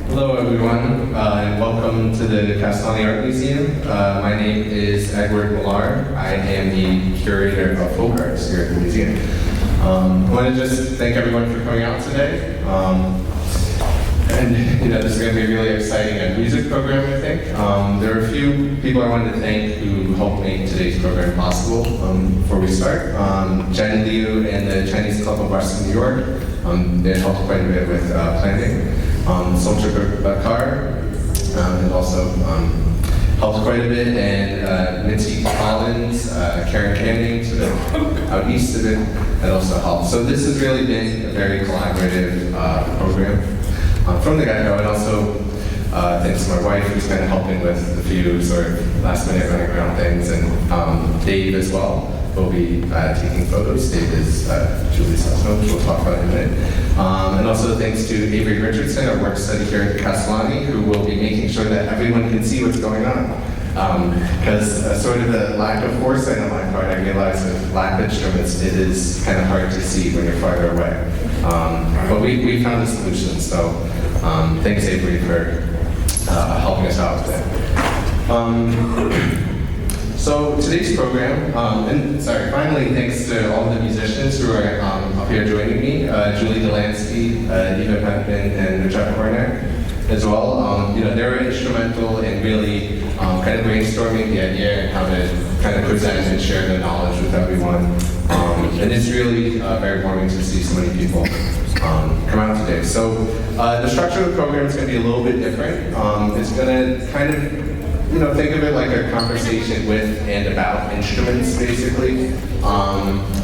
Hello everyone, and welcome to the Castellani Art Museum. My name is Edward Millar. I am the curator of folk arts here at the museum. I want to just thank everyone for coming out today. This is going to be a really exciting music program, I think. There are a few people I wanted to thank who helped make today's program possible. Before we start, Jen Liu and the Chinese Club of Arts in New York, they helped quite a bit with planning. Soldier Bakar has also helped quite a bit, and Mitzi Collins, Karen Canning, sort of out east of it, that also helped. So this has really been a very collaborative program from the get-go, and also thanks to my wife who's kind of helping with a few sort of last-minute running around things, and Dave as well. We'll be taking photos. Dave is Julie's husband, which we'll talk about in a minute. And also thanks to Avery Richardson, our work study here at the Castellani, who will be making sure that everyone can see what's going on. Because sort of the lack of foresight on my part, I realize with lack of instruments, it is kind of hard to see when you're farther away. But we found a solution, so thanks Avery for helping us out with it. So today's program, finally thanks to all the musicians who are up here joining me, Julie Delansky, Eva Penton, and Jeff Horner as well. They were instrumental in really kind of brainstorming the idea and how to kind of present and share the knowledge with everyone. And it's really very warming to see so many people come out today. So the structure of the program is going to be a little bit different. It's going to kind of think of it like a conversation with and about instruments, basically.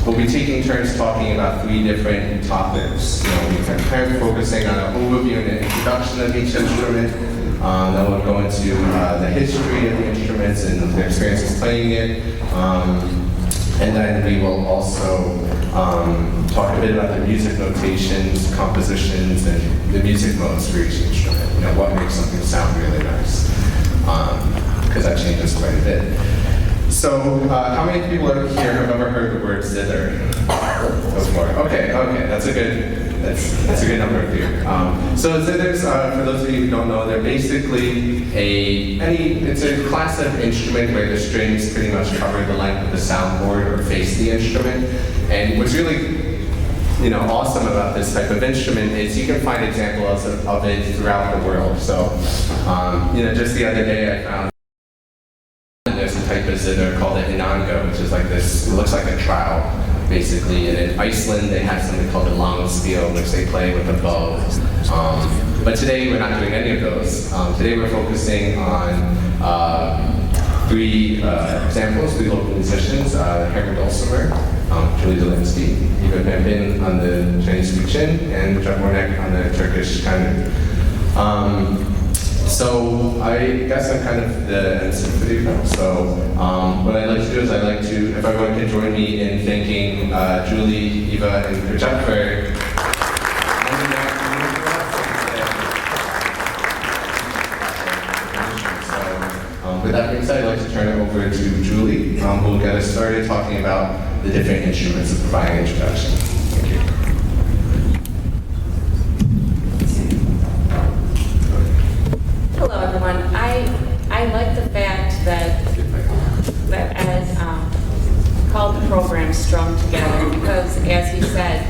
We'll be taking turns talking about 3 different topics. We're kind of focusing on an overview and an introduction of each instrument. Then we'll go into the history of the instruments and the experiences playing it. And then we will also talk a bit about the music notations, compositions, and the music modes for each instrument. What makes something sound really nice. Because that changes quite a bit. So, how many people here have ever heard the word zither before? Okay, that's a good number of you. So zithers, for those of you who don't know, they're basically it's a class of instrument where the strings pretty much cover the length of the soundboard or face the instrument. And what's really awesome about this type of instrument is you can find examples of it throughout the world. So, just the other day I found there's a type of zither called an inanga, which is like this, it looks like a trowel, basically. And in Iceland, they have something called a langspiel, which they play with a bow. But today, we're not doing any of those. Today, we're focusing on 3 examples, 3 local musicians, hammer dulcimer, Julie Delansky, Eva Penton on the Chinese guqin, and Jeff Horner on the Turkish kanun. So I guess I'm kind of the MC for the event. So what I'd like to do is I'd like to, if everyone can join me in thanking Julie, Eva, and Jeff for with that being said, I'd like to turn it over to Julie, who will get us started talking about the different instruments and providing an introduction. Thank you. Hello, everyone. I like the fact that Ed called the program Strung Together because, as he said,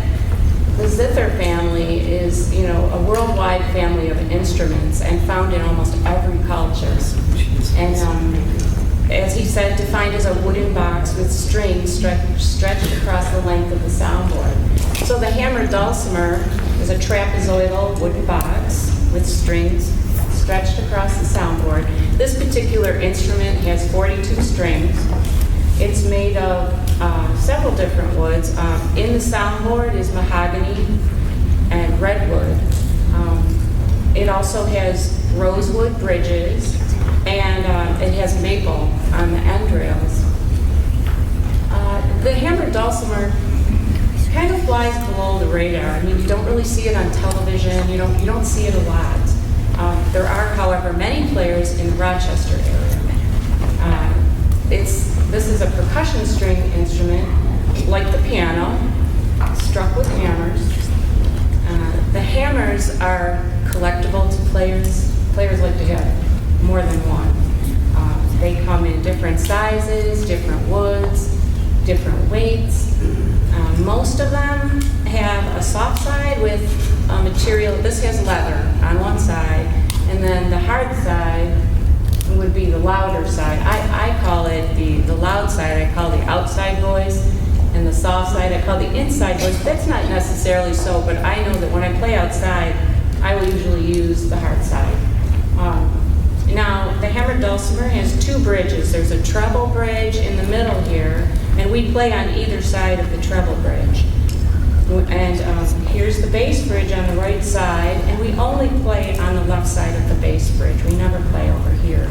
the Zither family is, a worldwide family of instruments and found in almost every culture. And as he said, defined as a wooden box with strings stretched across the length of the soundboard. So the hammer dulcimer is a trapezoidal wooden box with strings stretched across the soundboard. This particular instrument has 42 strings. It's made of several different woods. In the soundboard is mahogany and redwood. It also has rosewood bridges, and it has maple on the end rails. The hammer dulcimer kind of flies below the radar. I mean, you don't really see it on television. You don't see it a lot. There are, however, many players in the Rochester area. This is a percussion string instrument, like the piano, struck with hammers. The hammers are collectible to players. Players like to have more than one. They come in different sizes, different woods, different weights. Most of them have a soft side with a material. This has leather on one side, and then the hard side would be the louder side. I call it the loud side. I call the outside voice, and the soft side I call the inside voice. That's not necessarily so, but I know that when I play outside, I will usually use the hard side. Now, the hammered dulcimer has two bridges. There's a treble bridge in the middle here, and we play on either side of the treble bridge. And here's the bass bridge on the right side, and we only play on the left side of the bass bridge. We never play over here.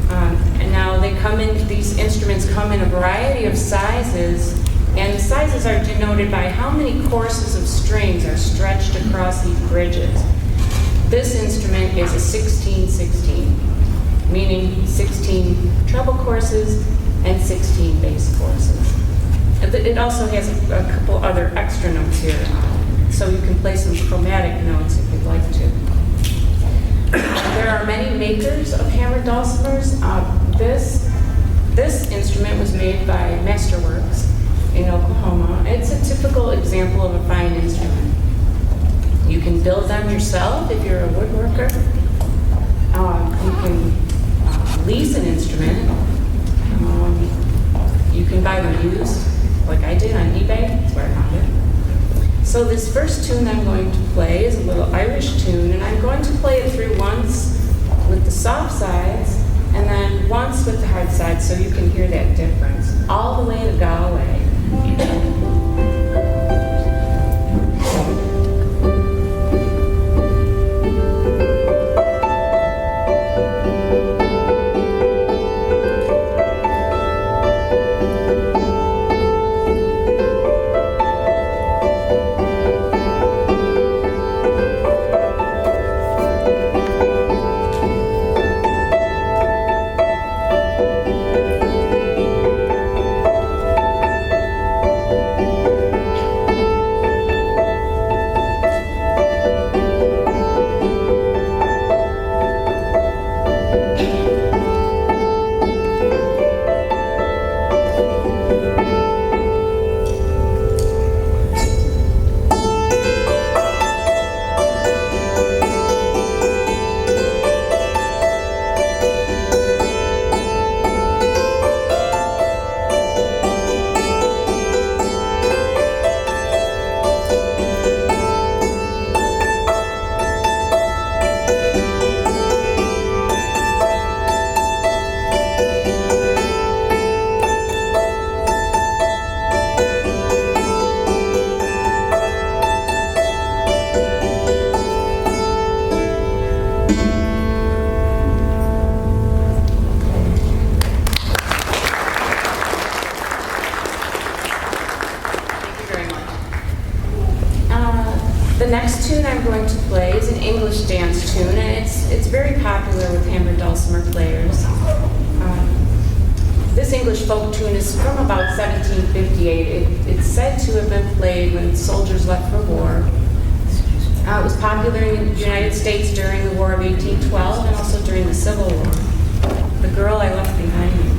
And now these instruments come in a variety of sizes, and the sizes are denoted by how many courses of strings are stretched across these bridges. This instrument is a 16-16, meaning 16 treble courses and 16 bass courses. It also has a couple other extra notes here, so you can play some chromatic notes if you'd like to. There are many makers of hammered dulcimers. This instrument was made by Masterworks in Oklahoma. It's a typical example of a fine instrument. You can build them yourself if you're a woodworker. You can lease an instrument. You can buy them used, like I did on eBay. That's where I found it. So this first tune I'm going to play is a little Irish tune, and I'm going to play it through once with the soft sides, and then once with the hard sides, so you can hear that difference. All the way to Galway. The next tune I'm going to play is an English dance tune, and it's very popular with hammered dulcimer players. This English folk tune is from about 1758. It's said to have been played when soldiers left for war. It was popular in the United States during the War of 1812 and also during the Civil War. The Girl I Left Behind Me.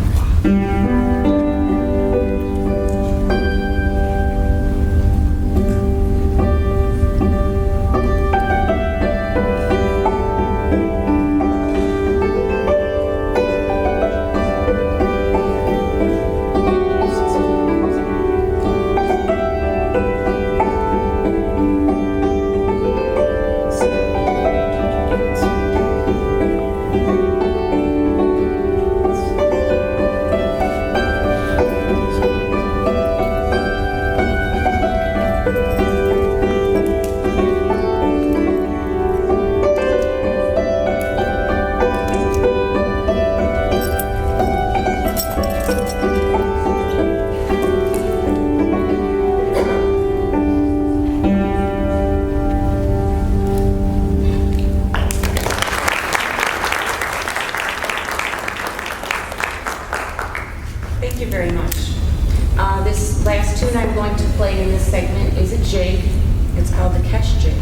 Thank you very much. This last tune I'm going to play in this segment is a jig. It's called the catch jig.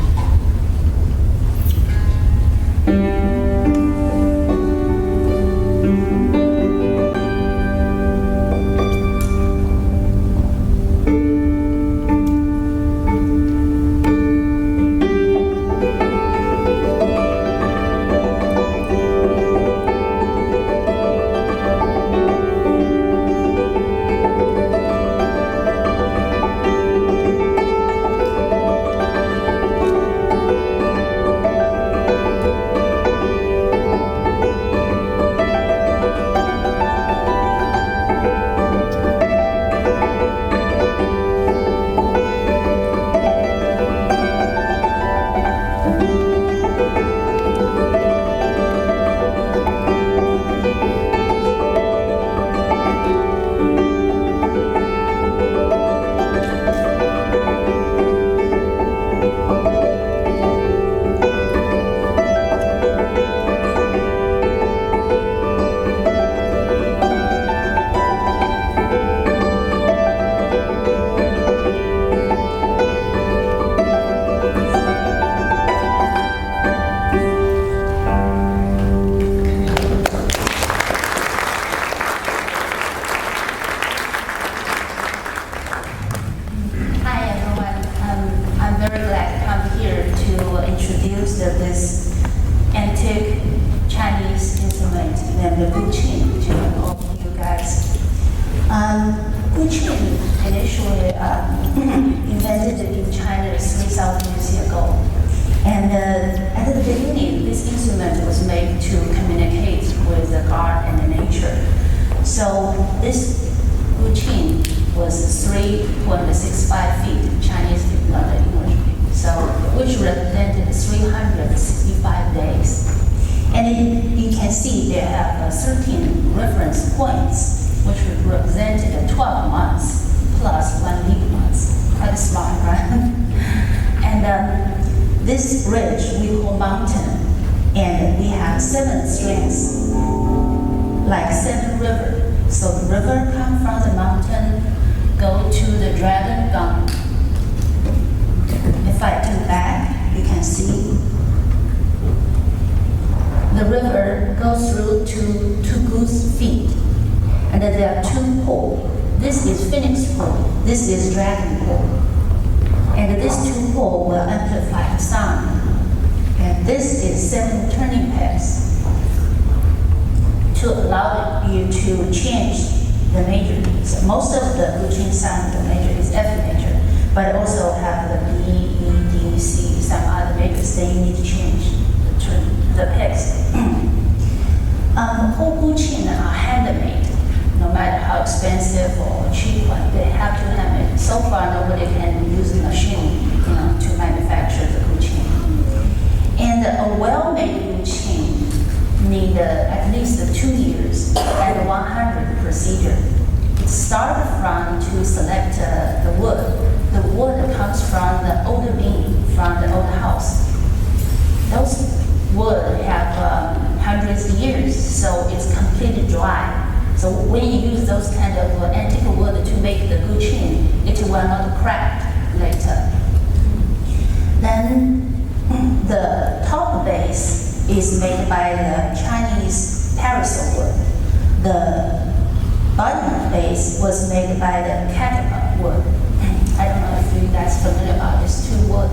This antique Chinese instrument named the guqin to all of you guys. Guqin initially invented in China 3,000 years ago. And at the beginning, this instrument was made to communicate with the God and the nature. So this guqin was 3.65 feet, Chinese people, not the English people. So, which represented 365 days. And you can see they have 13 reference points, which represented 12 months plus 1 leap month. Quite smart, right? And this ridge we call mountain, and we have 7 strings, like 7 rivers. So the river comes from the mountain, go to the dragon gum. If I do that, you can see the river goes through to 2 goose feet, and then there are 2 poles. This is phoenix pole, this is dragon pole. And these 2 poles will amplify the sound. And this is 7 turning pegs to allow you to change the major. So most of the guqin sound, the major is F major, but also have the B, E, D, C, some other majors that you need to change the pegs. Whole guqin are handmade, no matter how expensive or cheap one, they have to handmade. So far, nobody can use a machine, to manufacture the guqin. And a well-made guqin need at least 2 years and 100 procedure. It starts from to select the wood. The wood comes from the old beam, from the old house. Those wood have hundreds of years, so it's completely dry. So when you use those kind of antique wood to make the guqin, it will not crack later. Then the top base is made by the Chinese parasol wood. The bottom base was made by the caterpillar wood. I don't know if you guys are familiar about these 2 wood.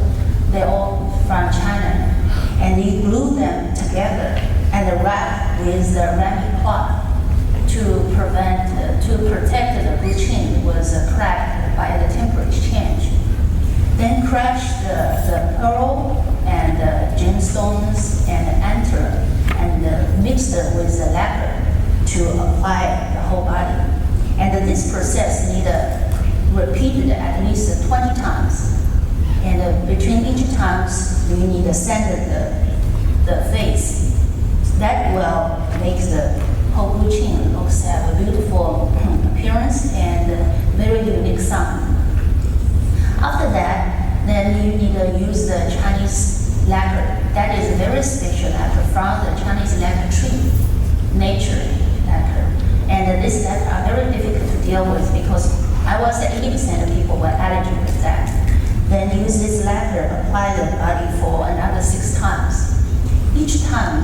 They're all from China. And you glue them together and wrap with the rami cloth to protect the guqin was cracked by the temperature change. Then crush the pearl and the gemstones and the antler and mix it with the lacquer to apply the whole body. And this process needs repeated at least 20 times. And between each times, you need to sand the face. That will make the whole guqin looks have a beautiful appearance and very unique sound. After that, then you need to use the Chinese lacquer. That is a very special lacquer from the Chinese lacquer tree, nature lacquer. And this lacquer are very difficult to deal with because I was 80% of people were allergic with that. Then use this lacquer, apply the body for another 6 times. each time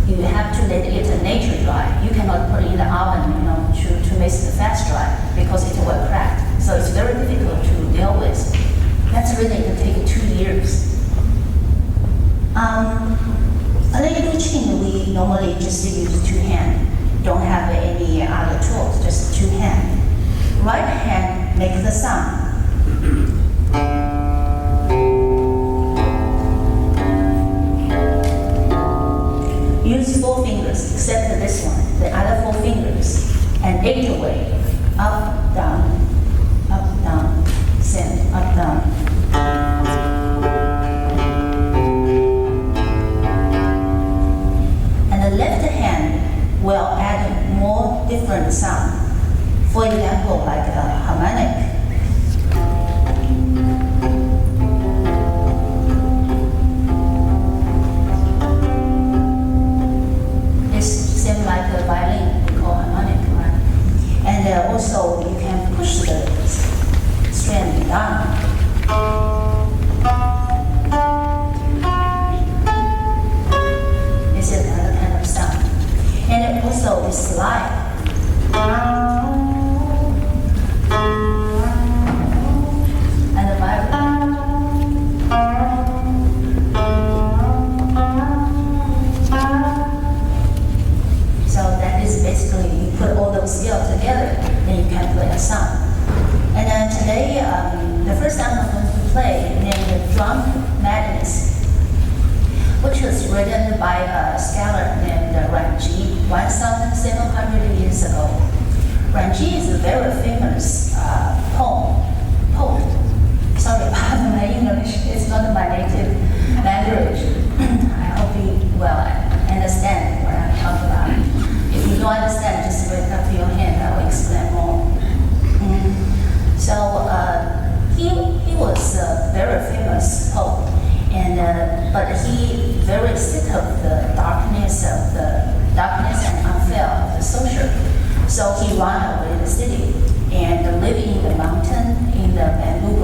you have to let it nature dry. You cannot put it in the oven, to make it fast dry because it will crack. So it's very difficult to deal with. That's really going to take 2 years. A little guqin, we normally just use 2 hands. Don't have any other tools, just 2 hands. Right hand makes the sound. Use 4 fingers, except this one, the other 4 fingers, and 8 away. Up, down, send, up, down. And the left hand will add more different sound. For example, like a harmonic. It's same like the violin, we call harmonic, right? And also you can push the string down. It's another kind of sound. And it also is slide. And the violin. So that is basically, you put all those skills together, then you can play a song. And then today, the first song I'm going to play named Drum Madness, which was written by a scholar named Ranji 1,700 years ago. Ranji is a very famous poet. Sorry about my English, it's not my native language. I hope you will understand what I'm talking about. If you don't understand, just raise up your hand, I will explain more. So he was a very famous poet, but he very sick of the darkness and unfair of the social. So he ran away the city and lived in the mountain in the bamboo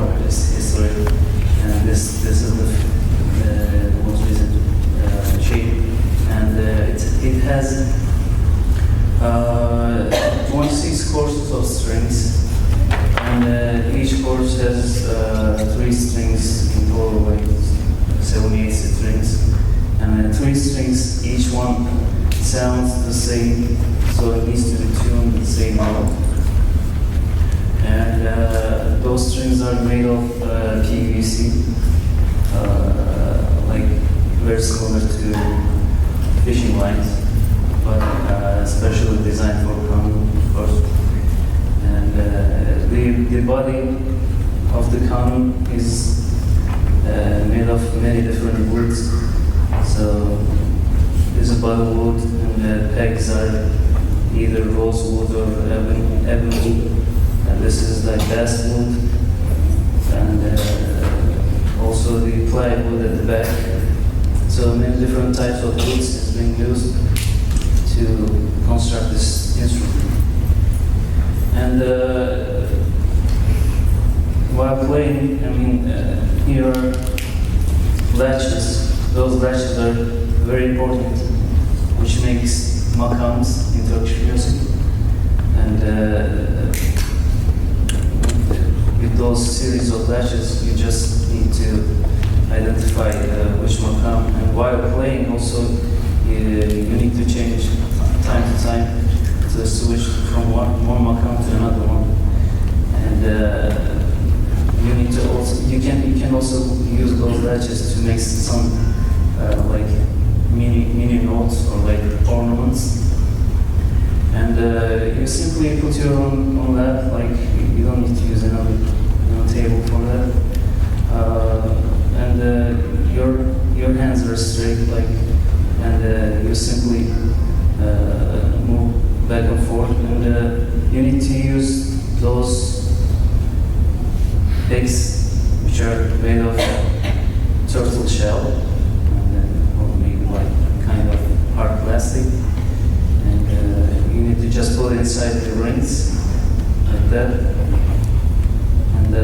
of its history, and this is the most recent shape, and it has 26 courses of strings, and each course has 3 strings in total, like 78 strings, and 3 strings, each one sounds the same, so it needs to be tuned the same note. And those strings are made of PVC, like very similar to fishing lines, but specially designed for kanun, of course. And the body of the kanun is made of many different woods. So there's a body wood, and the pegs are either rosewood or ebony. And this is like basswood, and also the plywood at the back. So many different types of woods is being used to construct this instrument. And while playing, I mean, here are latches. Those latches are very important, which makes makams in Turkish music. And with those series of latches, you just need to identify which makam, and while playing also, you need to change time to time to switch from one makam to another one. And you need to also, you can also use those latches to make some like mini notes or like ornaments. And you simply put your own lap, like you don't need to use another table for that. And your hands are straight, like, and you simply move back and forth. And you need to use those pegs, which are made of turtle shell, and then, or maybe like kind of hard plastic. And you need to just put it inside the rings, like that. And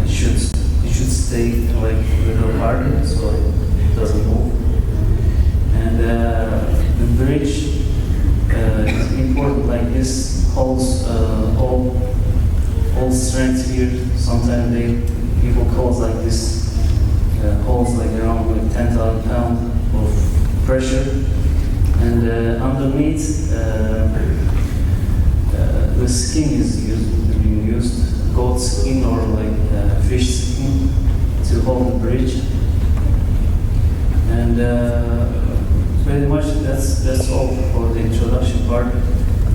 it should stay like a little hard, so it doesn't move. And the bridge is important. Like this holds all strength here. Sometimes people call like this holds like around like 10,000 pounds of pressure. And underneath, the skin is being used, goat skin or like fish skin, to hold the bridge. And pretty much that's all for the introduction part.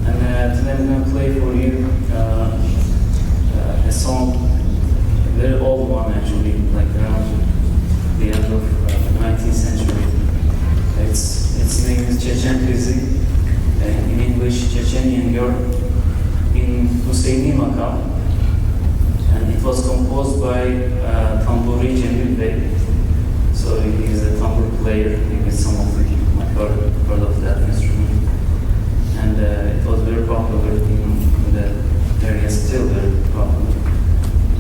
And today I'm going to play for you a song, a very old one actually, like around the end of the 19th century. Its name is Chechen Krizi, in English Chechenian Girl, in Hüseyni makam, and it was composed by Tamburi Cemil Bey. So he is a tambur player. Maybe some of you might have heard of that instrument. And it was very popular in the area, still very popular.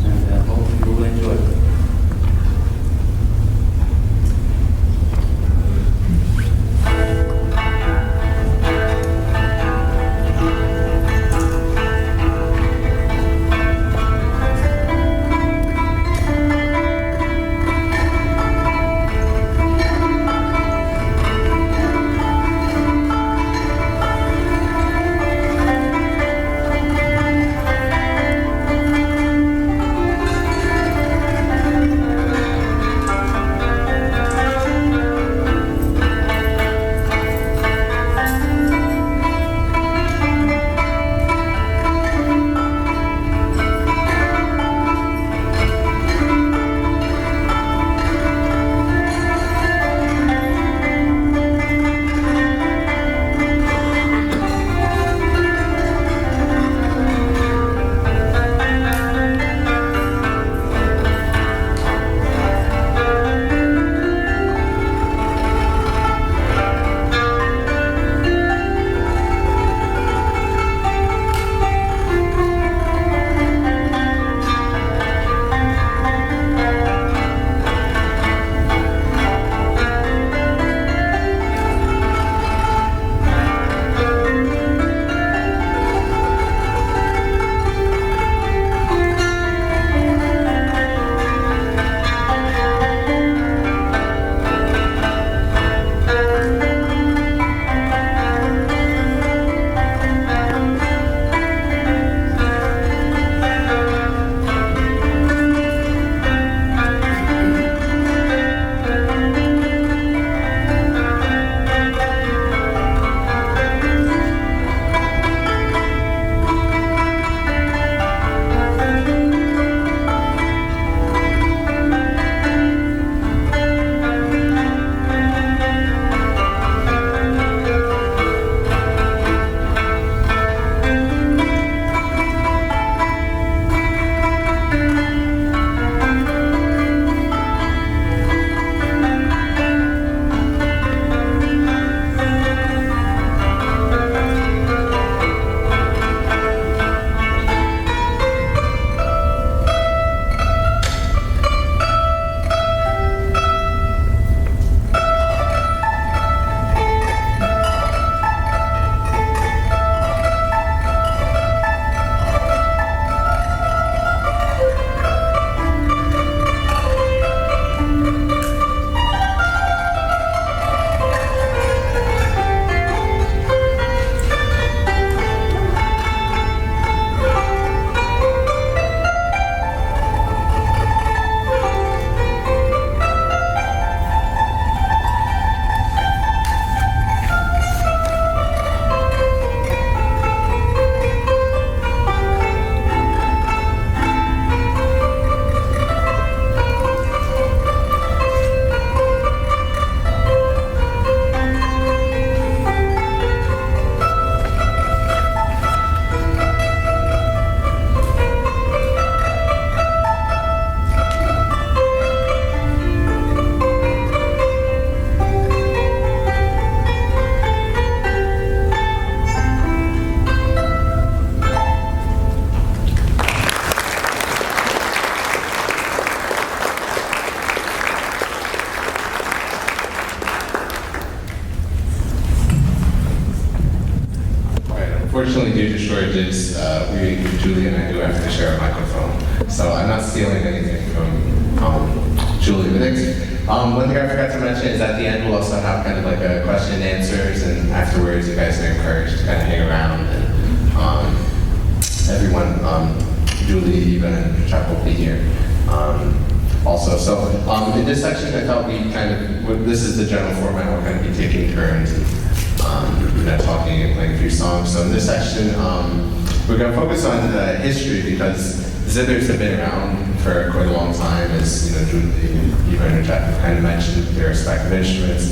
And I hope you will enjoy it. unfortunately, due to shortages, Julie and I do have to share a microphone. So I'm not stealing anything from Julie. One thing I forgot to mention is at the end we'll also have kind of like a question and answers, and afterwards you guys are encouraged to kind of hang around, and everyone, Julie, Eva, and Chuck will be here also. So in this section I thought we this is the general format, we're going to be taking turns and talking and playing a few songs. So in this section we're going to focus on history, because zithers have been around for quite a long time, as Julie, Eva, and Jack have kind of mentioned their respective instruments.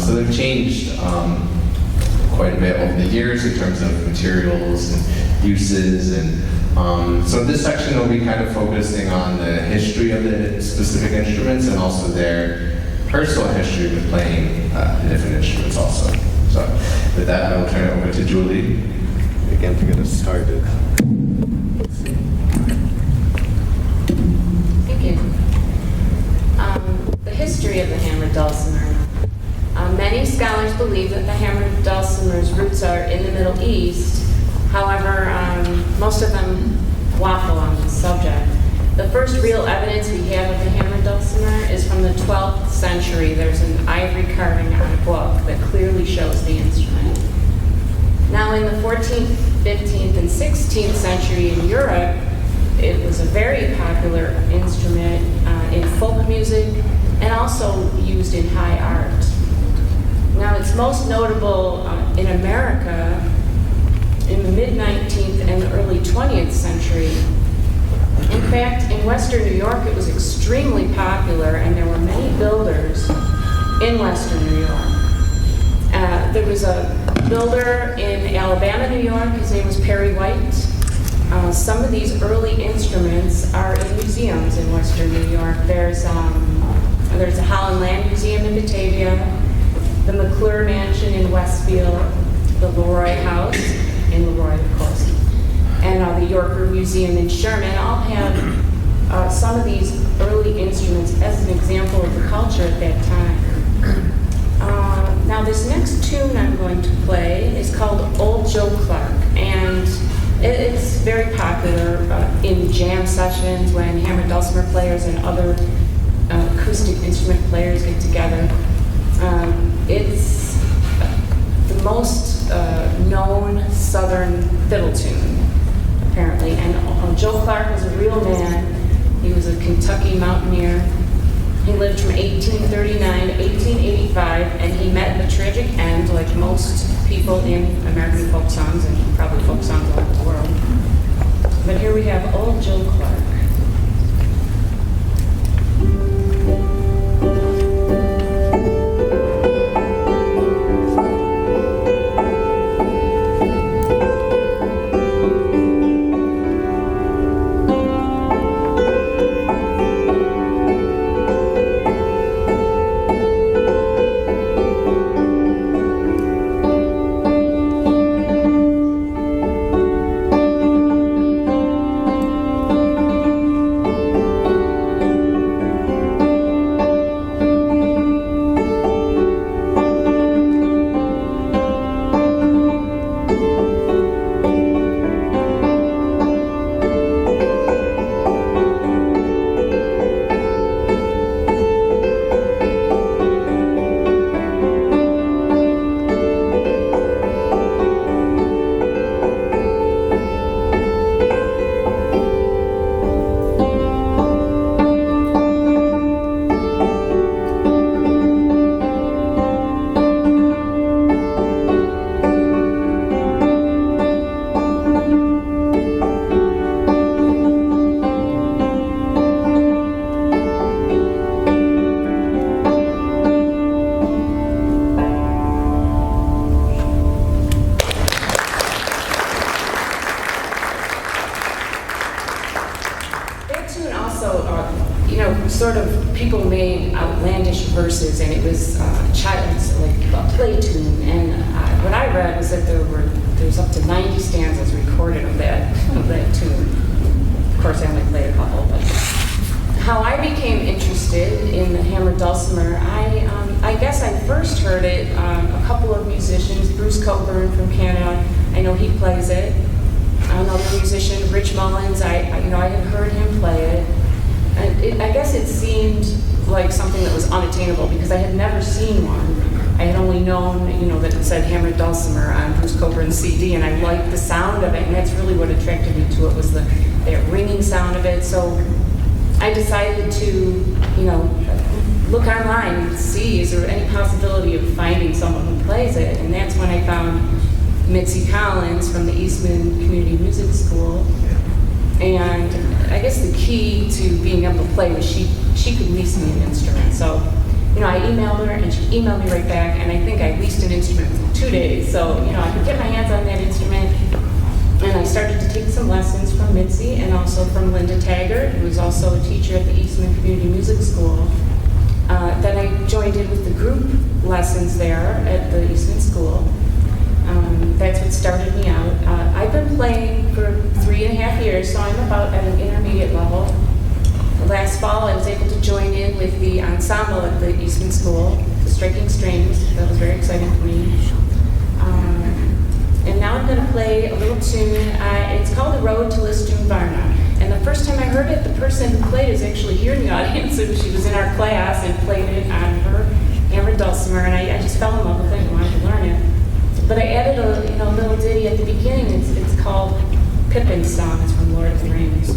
So they've changed quite a bit over the years in terms of materials and uses, and so in this section we'll be kind of focusing on the history of the specific instruments and also their personal history with playing the different instruments also. So with that, I will turn it over to Julie again to get us started. The history of the hammered dulcimer. Many scholars believe that the hammered dulcimer's roots are in the Middle East. However, most of them waffle on this subject. The first real evidence we have of the hammered dulcimer is from the 12th century. There's an ivory carving on a book that clearly shows the instrument. Now, in the 14th, 15th, and 16th century in Europe, it was a very popular instrument in folk music and also used in high art. Now, it's most notable in America in the mid-19th and early 20th century. In fact, in Western New York, it was extremely popular, and there were many builders in Western New York. There was a builder in Alabama, New York. His name was Perry White. Some of these early instruments are in museums in Western New York. There's the Holland Land Museum in Batavia, the McClure Mansion in Westfield, the Leroy House in Leroy, of course, and the Yorker Museum in Sherman all have some of these early instruments as an example of the culture at that time. Now, this next tune I'm going to play is called Old Joe Clark, and it's very popular in jam sessions when hammered dulcimer players and other acoustic instrument players get together. It's the most known Southern fiddle tune, apparently. And Joe Clark was a real man. He was a Kentucky mountaineer. He lived from 1839 to 1885, and he met the tragic end, like most people in American folk songs, and probably folk songs all over the world. But here we have Old Joe Clark. Sort of people made outlandish verses, and it was child's like a play tune. And what I read was that there's up to 90 stanzas recorded of that tune. Of course, I only played a couple. But how I became interested in the hammered dulcimer, I guess I first heard it. A couple of musicians, Bruce Coburn from Canada, I know he plays it. Another musician, Rich Mullins, I had heard him play it. And I guess it seemed like something that was unattainable because I had never seen one. I had only known, that it said hammered dulcimer on Bruce Coburn's CD, and I liked the sound of it, and that's really what attracted me to it, was that ringing sound of it. So I decided to, look online and see, is there any possibility of finding someone who plays it? And that's when I found Mitzi Collins from the Eastman Community Music School. And I guess the key to being able to play was she could lease me an instrument. So, I emailed her and she emailed me right back, and I think I leased an instrument in 2 days. So, I could get my hands on that instrument. And I started to take some lessons from Mitzi and also from Linda Taggart, who was also a teacher at the Eastman Community Music School. Then I joined in with the group lessons there at the Eastman School. That's what started me out. I've been playing for 3.5 years, so I'm about at an intermediate level. Last fall, I was able to join in with the ensemble at the Eastman School, the Striking Strings. That was very exciting for me. And now I'm going to play a little tune. It's called The Road to Listum Varna. And the first time I heard it, the person who played is actually here in the audience. And she was in our class and played it on her hammered dulcimer. And I just fell in love with it and wanted to learn it. But I added a little ditty at the beginning. It's called Pippin's Song. It's from Lord of the Rings.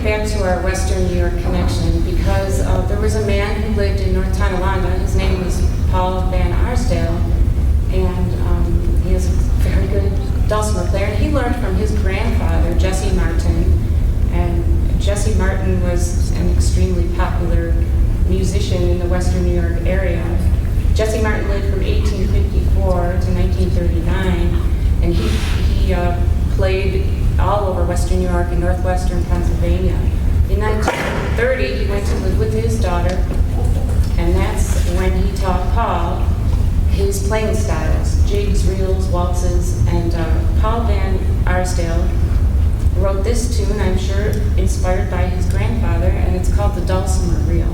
Back to our Western New York connection, because there was a man who lived in North Tonawanda. His name was Paul Van Arsdale, and he is a very good dulcimer player. And he learned from his grandfather, Jesse Martin, and Jesse Martin was an extremely popular musician in the Western New York area. Jesse Martin lived from 1854 to 1939, and he played all over Western New York and northwestern Pennsylvania. In 1930, he went to live with his daughter, and that's when he taught Paul his playing styles, jigs, reels, waltzes, and Paul Van Arsdale wrote this tune, I'm sure inspired by his grandfather, and it's called the Dulcimer Reel.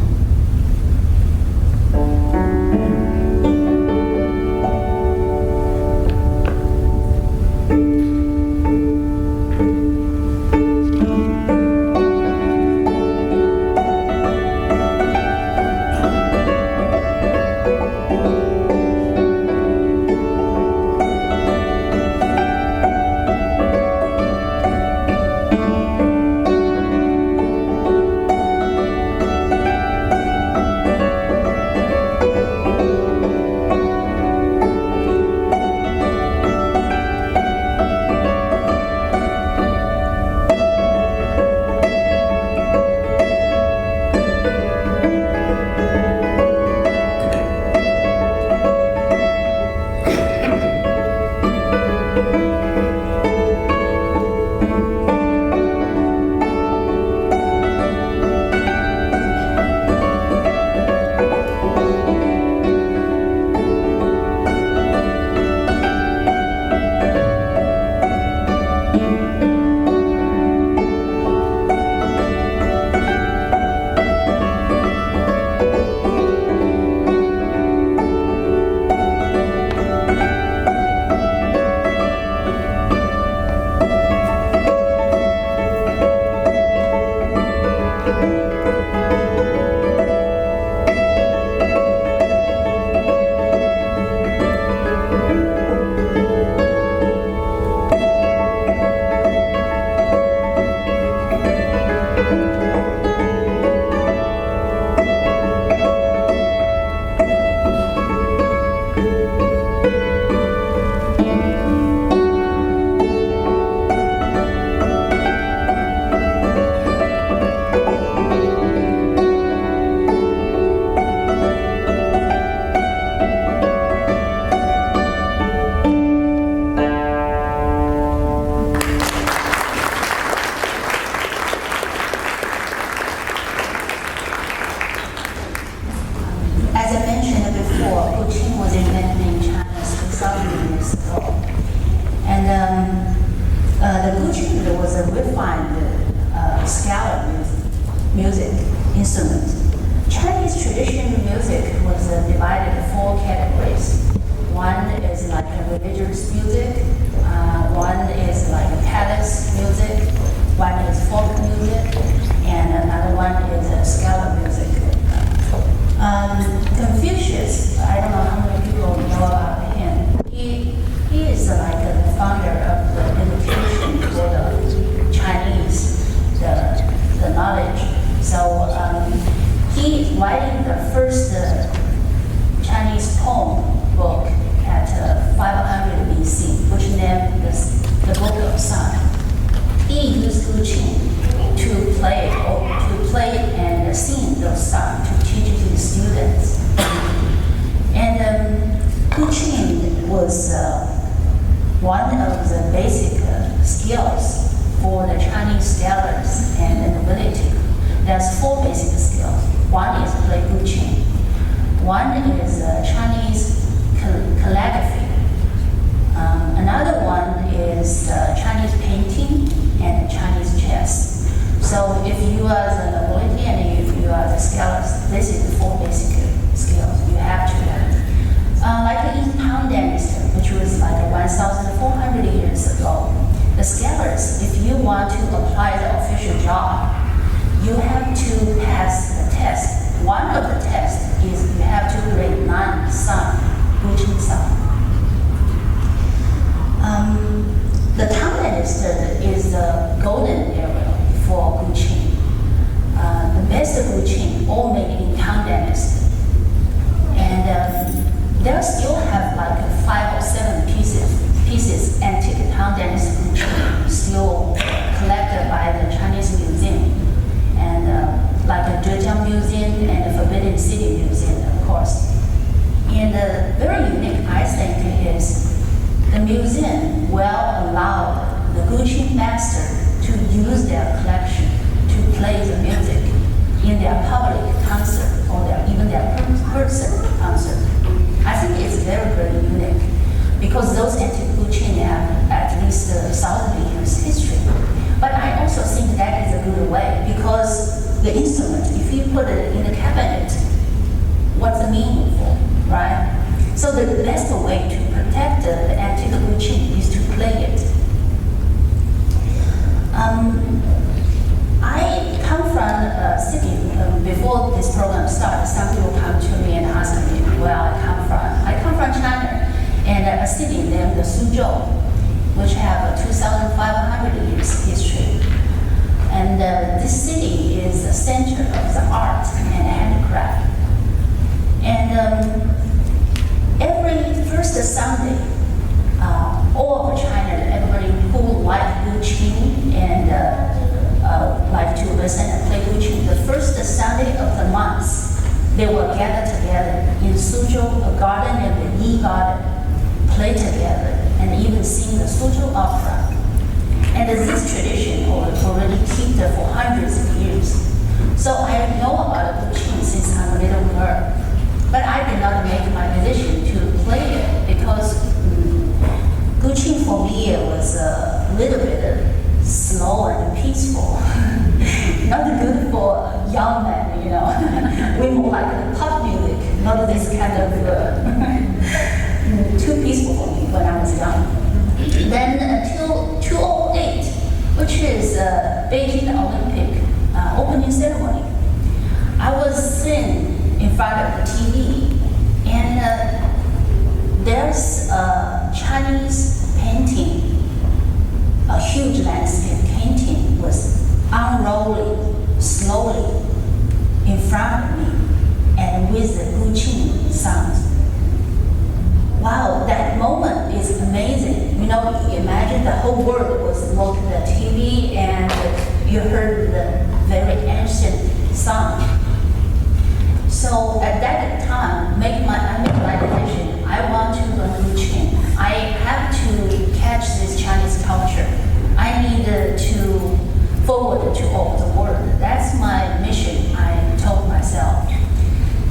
As I mentioned before, guqin was invented in China 3,000 years ago. And the guqin was a refined scale music instrument. Chinese traditional music was divided into 4 categories. One is like a religious music, one is like a palace music, one is folk music, and another one is a scala music. Confucius, I don't know how many people know about him. He is like the founder of the education for the Chinese, the knowledge. So he writing the first Chinese poem book at 500 BC, which named the Book of Song. He used guqin to play and sing those songs to teach his students. And guqin was one of the basic skills for the Chinese scholars and the nobility. There's 4 basic skills. One is play guqin. One is Chinese calligraphy. Another one is Chinese painting and Chinese chess. So if you are the nobility and if you are the scholars, this is the 4 basic skills you have to learn. Like in Han Dynasty, which was like 1,400 years ago, the scholars, if you want to apply the official job, you have to pass the test. One of the tests is you have to grade 9 song, guqin song. The Tang Dynasty is the golden era for guqin. The best guqin all made in Tang Dynasty. And they still have like 5 or 7 pieces antique Tang Dynasty guqin still collected by the Chinese museum. And like the Zhejiang Museum and the Forbidden City Museum, of course. And very unique, I think, is the museum will allow the guqin master to use their collection to play the music in their public concert or even their personal concert. I think it's very, very unique because those antique guqin have at least 1,000 years history. But I also think that is a good way because the instrument, if you put it in the cabinet, what's the meaning for, right? So the best way to protect the antique guqin is to play it. I come from a city, before this program started, some people come to me and ask me where I come from. I come from China, and a city named Suzhou, which have a 2,500 years history. And this city is the center of the art and handicraft. And every first Sunday, all over China, everybody who like guqin and like to listen and play guqin, the first Sunday of the month, they will gather together in Suzhou, a garden and the Yi Garden, play together, and even sing the Suzhou opera. And this tradition already kept for hundreds of years. So I know about guqin since I'm a little girl. But I did not make my decision to play it because guqin for me was a little bit slow and peaceful. Not good for young men, you know. We more like pop music, not this kind of too peaceful for me when I was young. Then until 2008, which is Beijing Olympic opening ceremony, front of the TV. And there's a Chinese painting, a huge landscape painting was unrolling slowly in front of me and with the guqin sound. Wow, that moment is amazing. You know, imagine the whole world was looking at the TV and you heard the very ancient sound. So at that time, I made my decision. I want to learn guqin. I have to catch this Chinese culture. I need to forward to all the world. That's my mission, I told myself.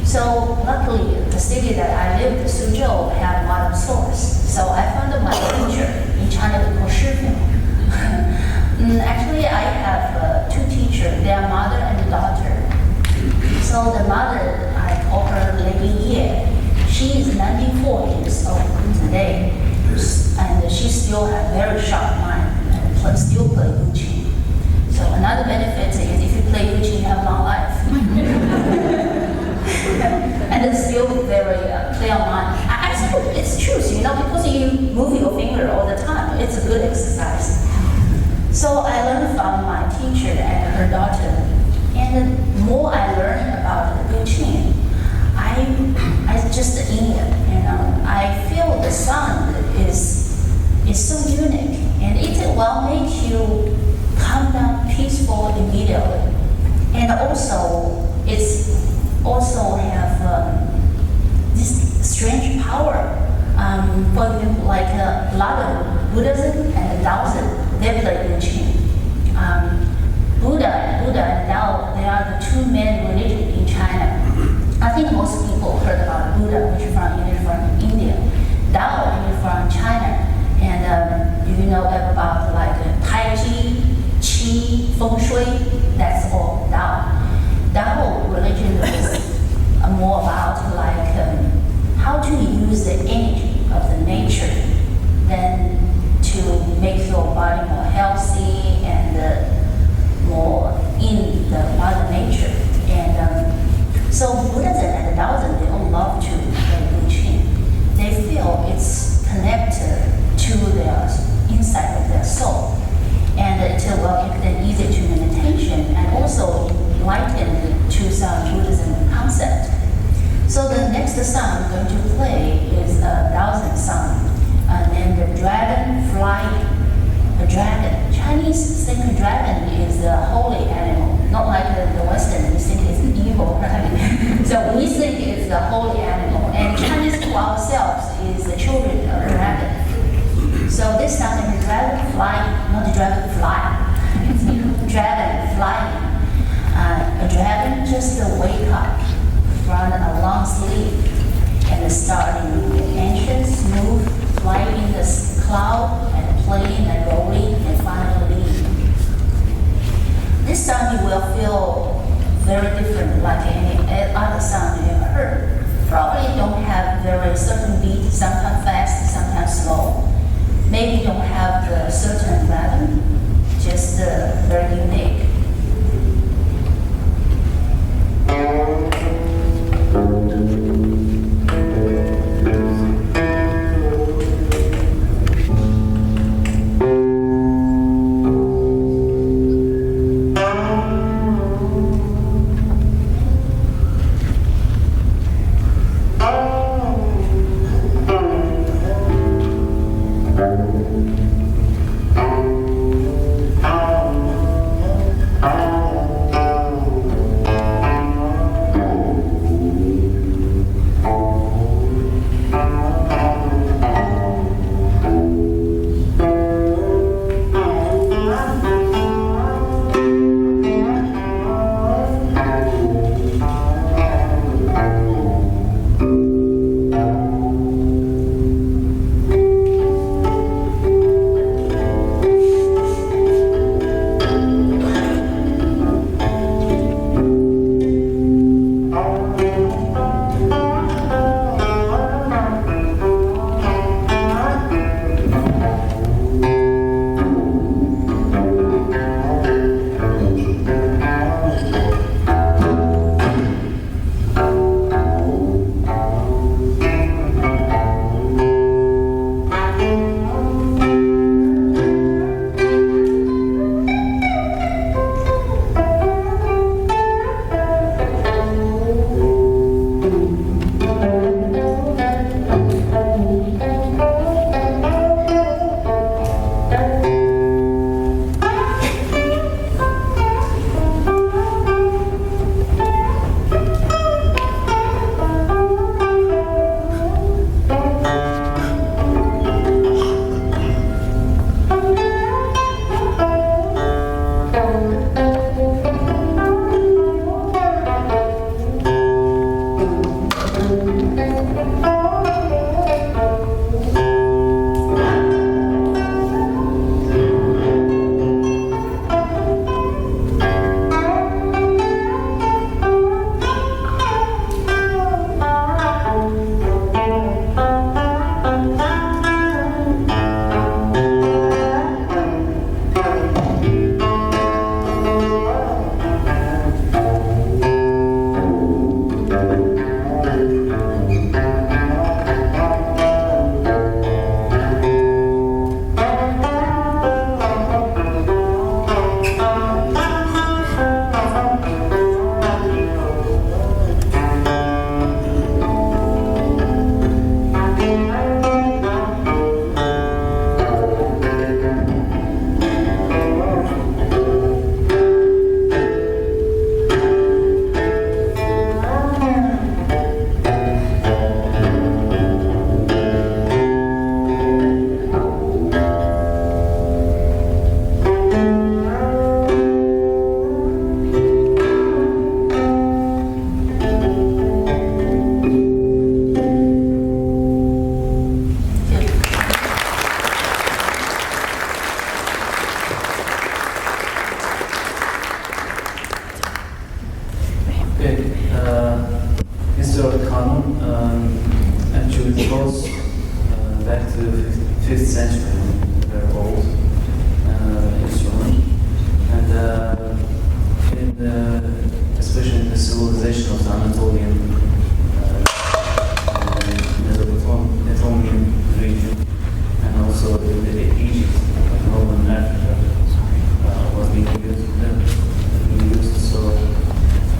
So luckily, the city that I lived, Suzhou, had a lot of source. So I found my teacher in China called Shifeng. Actually, I have two teachers. They are mother and daughter. So the mother, I call her Lady Ye. She is 94 years old today, and she still has very sharp mind and still play guqin. So another benefit is if you play guqin, you have long life. And it's still very clear mind. I think it's true, you know, because you move your finger all the time. It's a good exercise. So I learned from my teacher and her daughter. And the more I learned about the guqin, I just in it, you know. I feel the sound is so unique, and it will make you calm down, peaceful immediately. And also, it's also have this strange power. For example, like a lot of Buddhism and Taoism, they play guqin. Buddha and Tao, they are the two main religions in China. I think most people heard about Buddha, which is from India. Tao is from China. And do you know about like Tai Chi, Qi, Feng Shui? That's all Tao. Tao religion is more about like how to use the energy of the nature than to make your body more healthy and more in the mother nature. And so Buddhism and Taoism, they all love to play guqin. They feel it's connected to their inside of their soul. And it will make them easy to meditation and also enlightened to some Buddhism concept. So the next song I'm going to play is a Taoism song named the Dragon Flying. A dragon. Chinese think a dragon is a holy animal, not like the Western, we think it's evil, right? So we think it's the holy animal, and Chinese to ourselves is the children of the dragon. So this song is dragon flying, not dragon fly. It's dragon flying. A dragon just wake up from a long sleep and starting the entrance, move, fly in the cloud, and playing and rolling and finally leave. This song you will feel very different like any other song you ever heard. Probably don't have very certain beat, sometimes fast, sometimes slow. Maybe don't have the certain rhythm, just very unique. Okay. History of kanun actually it goes back to the 5th century. Very old instrument, and especially in the civilization of the Anatolian Mesopotamian region, and also in Egypt, like northern Africa, was being used. So,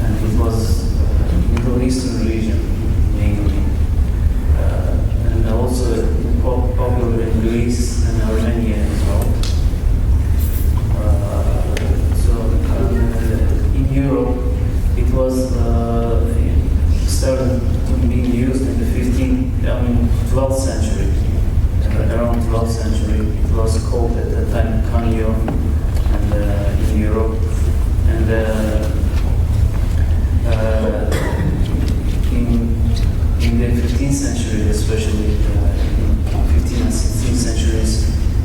and it was Middle Eastern region mainly, and also popular in Greece and Armenia as well. In Europe, it was started being used in the 12th century. Around 12th century, it was called at that time kanun, and in Europe, and in the 15th century, especially in 15th and 16th centuries,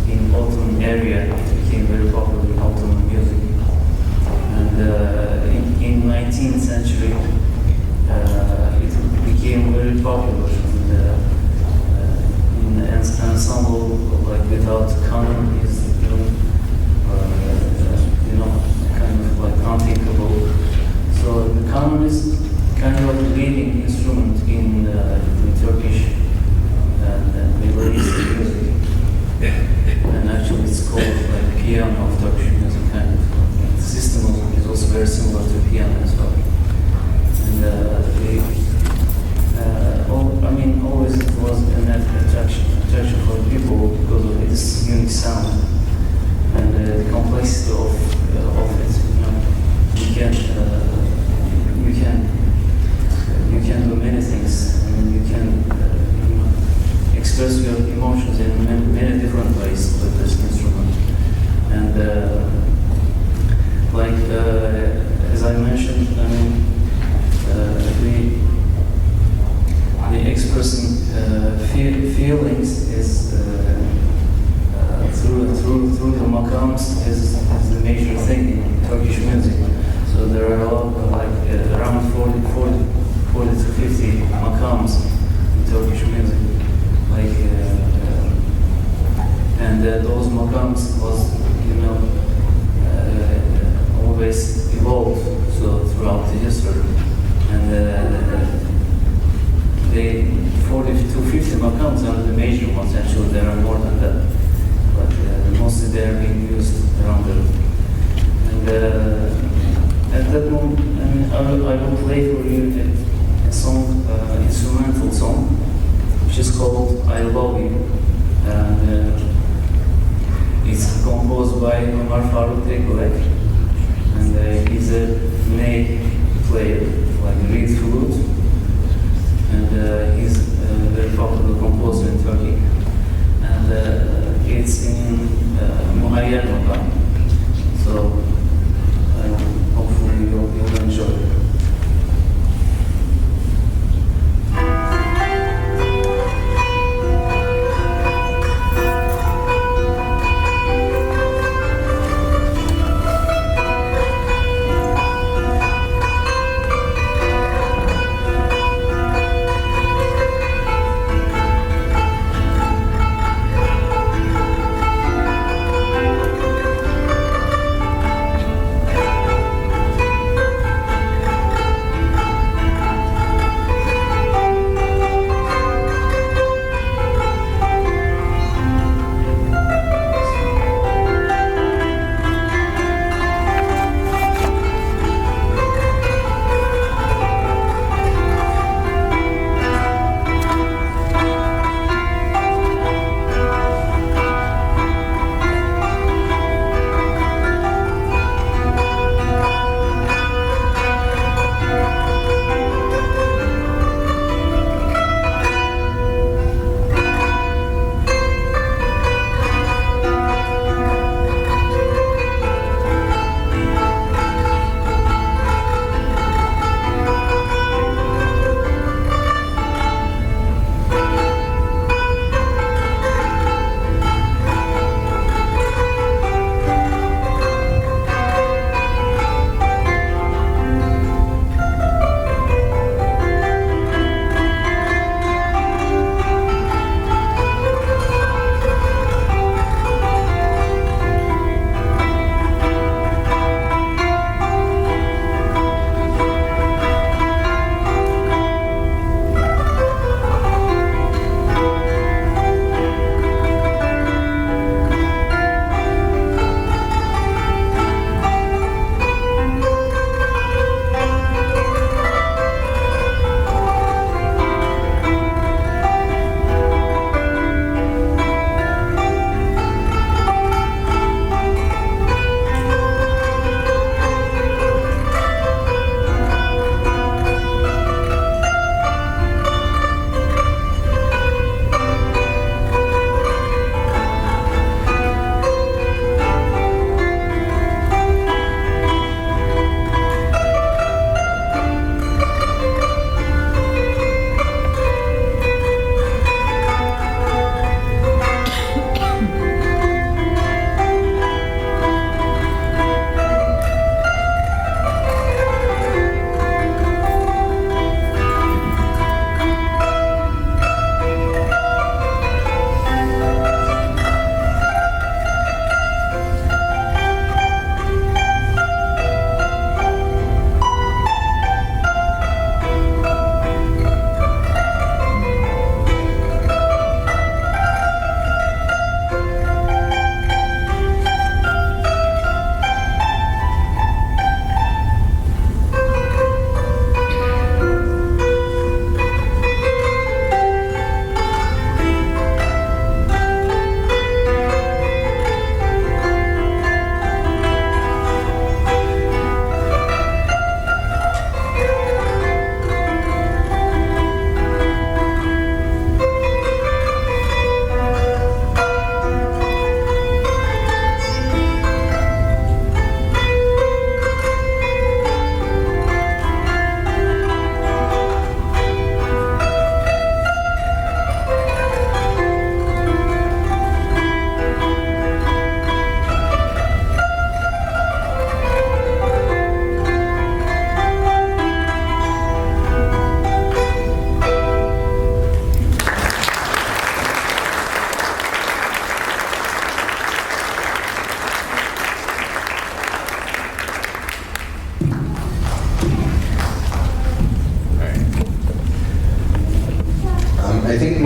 in Ottoman area, it became very popular in Ottoman music. And in 19th century, it became very popular in the ensemble, like without kanun is kind of like unthinkable. So the kanun is kind of the leading instrument in Turkish and Middle East music. And actually it's called like piano of Turkish music, kind of. The system is also very similar to piano as well. And always it was an attraction for people because of its unique sound and the complexity of it. You can do many things, and you can express your emotions in many different ways with this instrument. And as I mentioned, the expressing feelings is through the makams is the major thing in Turkish music. So there are around 40 to 50 makams in Turkish music. And those makams was always evolved throughout the history. And the 40 to 50 makams are the major ones. Actually, there are more than that, but mostly they are being used around the. And at that moment, I will play for you a song, instrumental song, which is called "I Love You," and it's composed by Omar Faruk Tekulek, and he's a Ney player, like reed flute. And he's a very popular composer in Turkey. And it's in Muhayyer makam. So hopefully you'll enjoy it.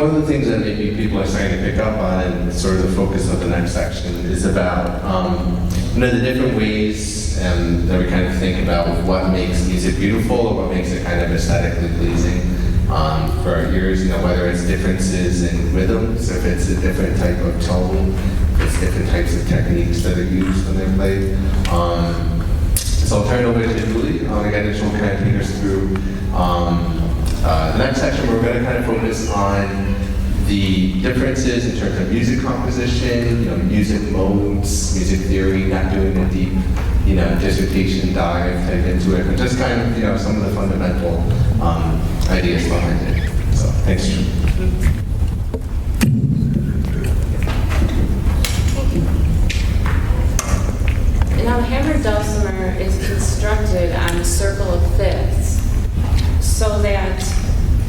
one of the things that maybe people are starting to pick up on, and sort of the focus of the next section, is about the different ways that we kind of think about what makes music beautiful or what makes it kind of aesthetically pleasing for our ears. Whether it's differences in rhythms, if it's a different type of tone, if it's different types of techniques that are used when they're played. So I'll turn it over to Julie. Again, she'll kind of take us through the next section. We're going to kind of focus on the differences in terms of music composition, music modes, music theory, not doing a deep, dissertation dive type into it, but just kind of, some of the fundamental ideas behind it. So thanks, Julie. Now, the hammered dulcimer is constructed on a circle of fifths, so that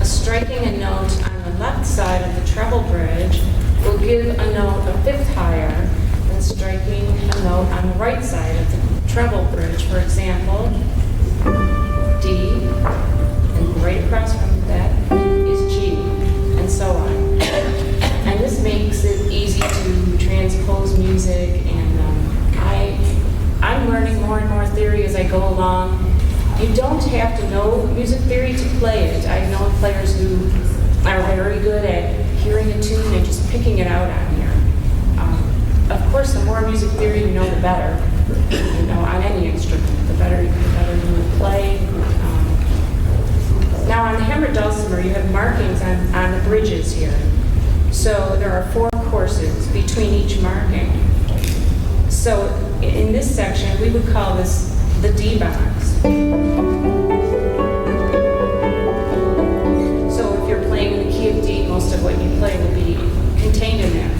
striking a note on the left side of the treble bridge will give a note a fifth higher than striking a note on the right side of the treble bridge. For example, D, and right across from that is G, and so on. And this makes it easy to transpose music, and I'm learning more and more theory as I go along. You don't have to know music theory to play it. I've known players who are very good at hearing a tune and just picking it out on here. Of course, the more music theory you know, the better. On any instrument, the better you would play. Now, on the hammered dulcimer, you have markings on the bridges here. So there are 4 courses between each marking. So in this section, we would call this the D box. So if you're playing in the key of D, most of what you play will be contained in there.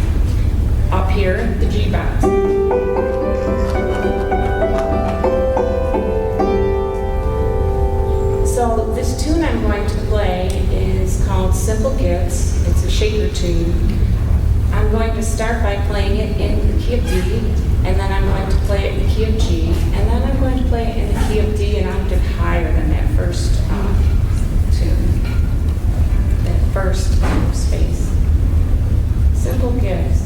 Up here, the G box. So this tune I'm going to play is called Simple Gifts. It's a shaker tune. I'm going to start by playing it in the key of D, and then I'm going to play it in the key of G, and then I'm going to play it in the key of D an octave higher than that first tune, that first space. Simple Gifts.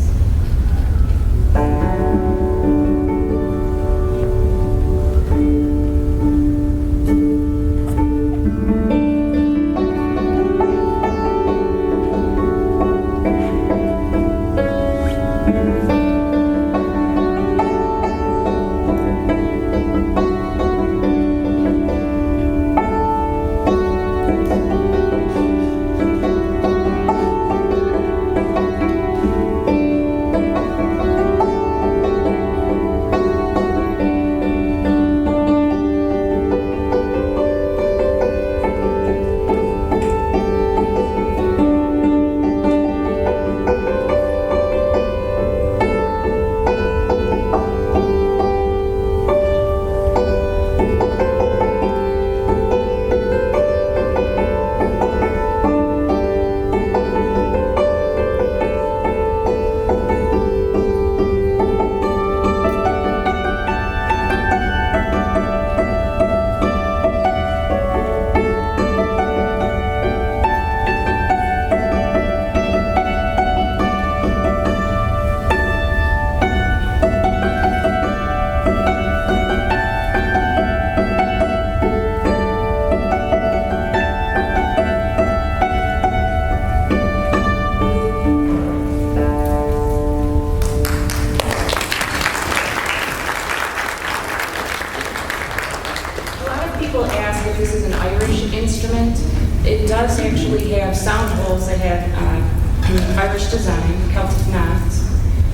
It does actually have sound holes that have Irish design, Celtic knots,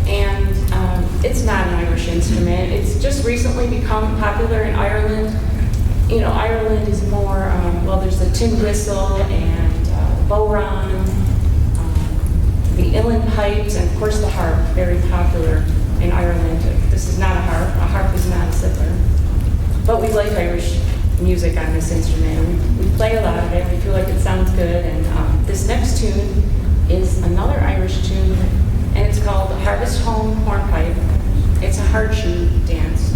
and it's not an Irish instrument. It's just recently become popular in Ireland. Ireland is more, there's the tin whistle and bodhrán, the uilleann pipes, and of course the harp, very popular in Ireland. This is not a harp is not a zither. But we like Irish music on this instrument. We play a lot of it, we feel like it sounds good, and this next tune is another Irish tune, and it's called Harvest Home Hornpipe. It's a hard shoe dance.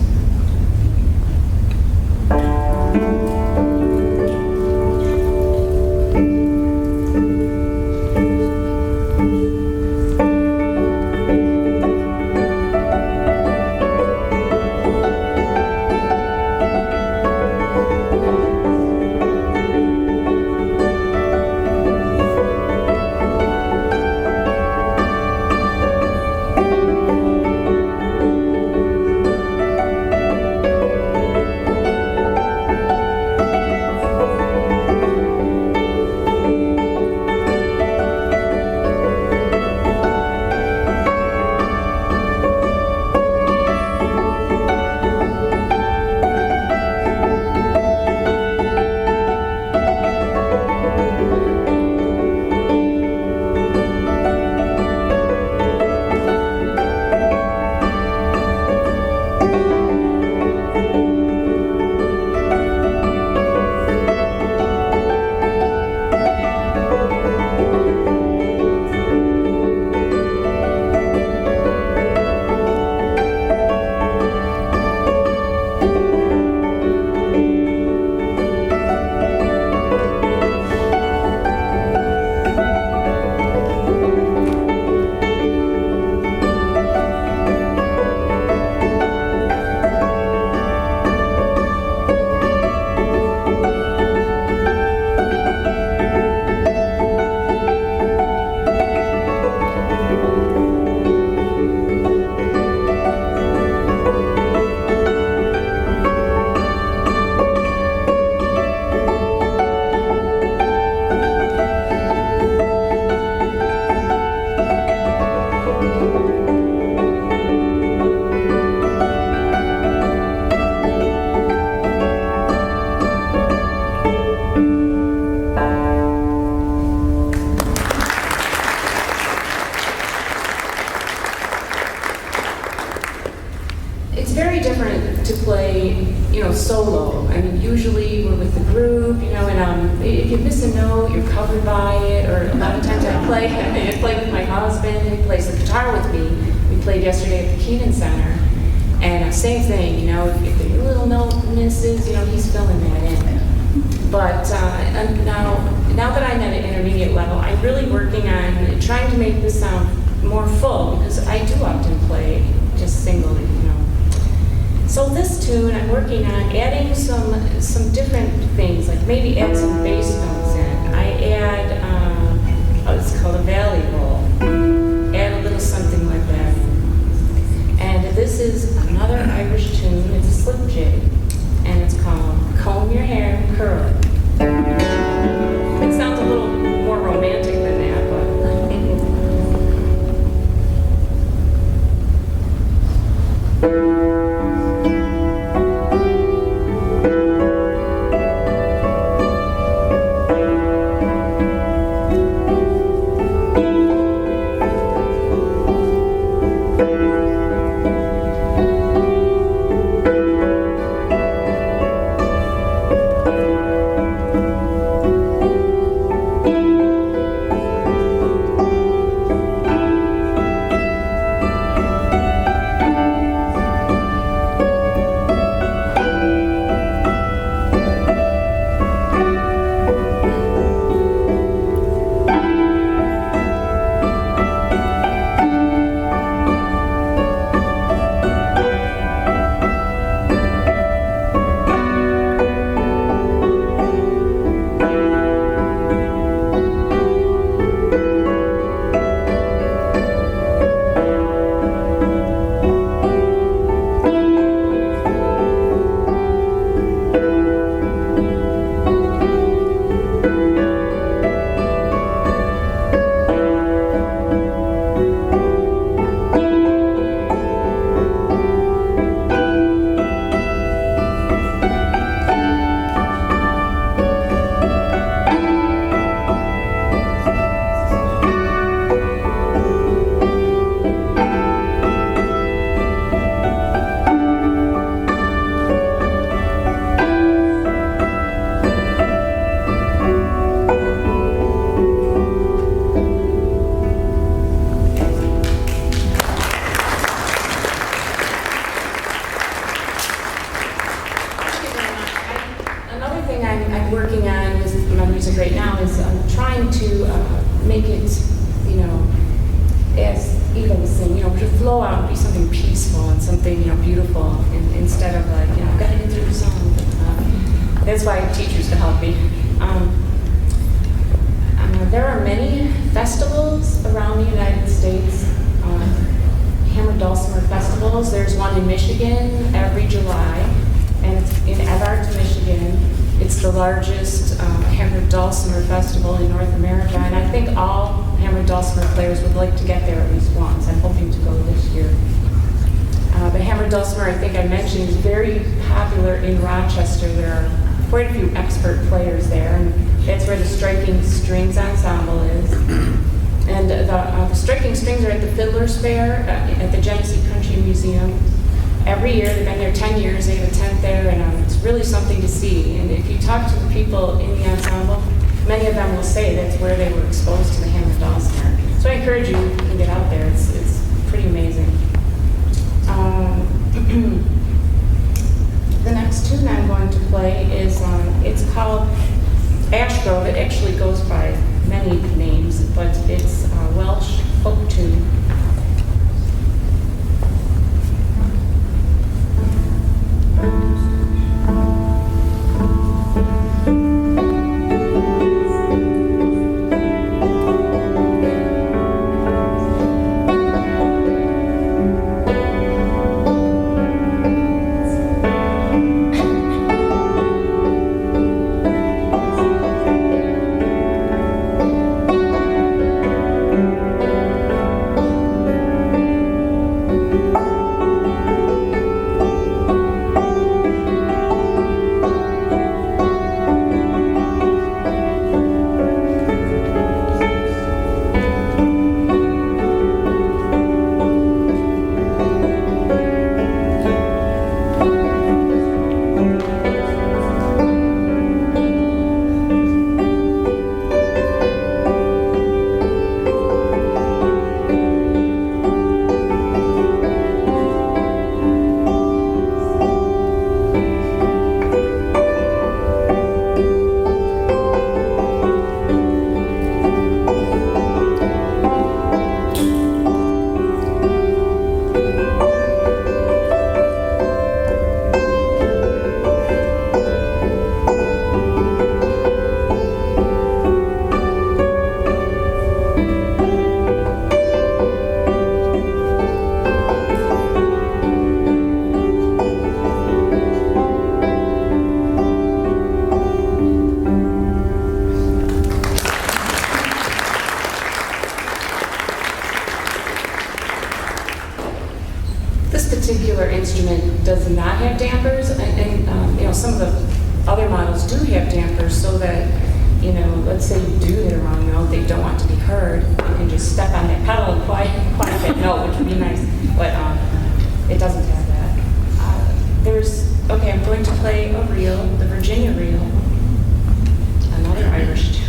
if you miss a note, you're covered by it, or a lot of times I play with my husband, he plays the guitar with me. We played yesterday at the Kenan Center, and same thing, you know, if a little note misses, you know, he's filling that in. But now that I'm at an intermediate level, I'm really working on trying to make this sound more full, because I do often play just singly, you know. So this tune, I'm working on adding some different things, like maybe add some bass notes in. I add, it's called a valley roll. Add a little something like that. And this is another Irish tune. It's a slip jig, and it's called Comb Your Hair and Curl It. It sounds a little more romantic than that, but. That's why I have teachers to help me. There are many festivals around the United States, hammer dulcimer festivals. There's one in Michigan every July, and it's in Everett, Michigan. It's the largest hammer dulcimer festival in North America, and I think all hammer dulcimer players would like to get there at least once. I'm hoping to go this year. The hammer dulcimer, I think I mentioned, is very popular in Rochester. There are quite a few expert players there, and that's where the Striking Strings ensemble is. And the Striking Strings are at the Fiddler's Fair at the Genesee Country Museum. Every year, they've been there 10 years, they have a tent there, and it's really something to see. And if you talk to the people in the ensemble, many of them will say that's where they were exposed to the hammer dulcimer. So I encourage you to get out there. It's pretty amazing. The next tune I'm going to play is, it's called Ash Grove. It actually goes by many names, but it's a Welsh folk tune. you know, let's say you do hit a wrong note, they don't want to be heard, you can just step on that pedal and quiet that note, which would be nice, but it doesn't have that. Okay, I'm going to play a reel, the Virginia reel, another Irish tune.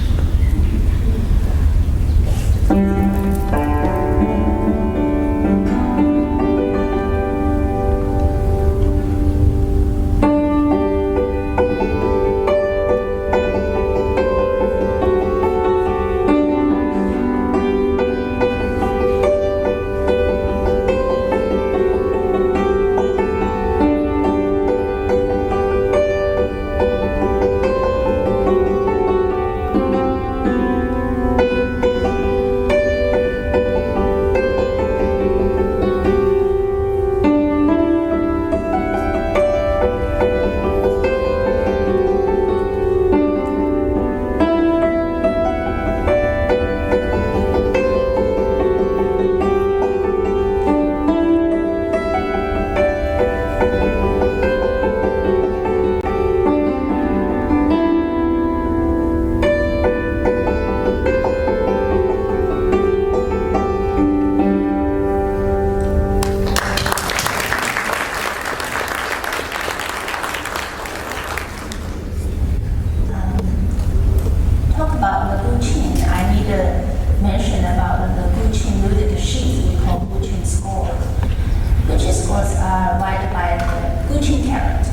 Talk about the guqin. I need to mention about the guqin music sheet we call guqin score. Guqin scores are written by the guqin character.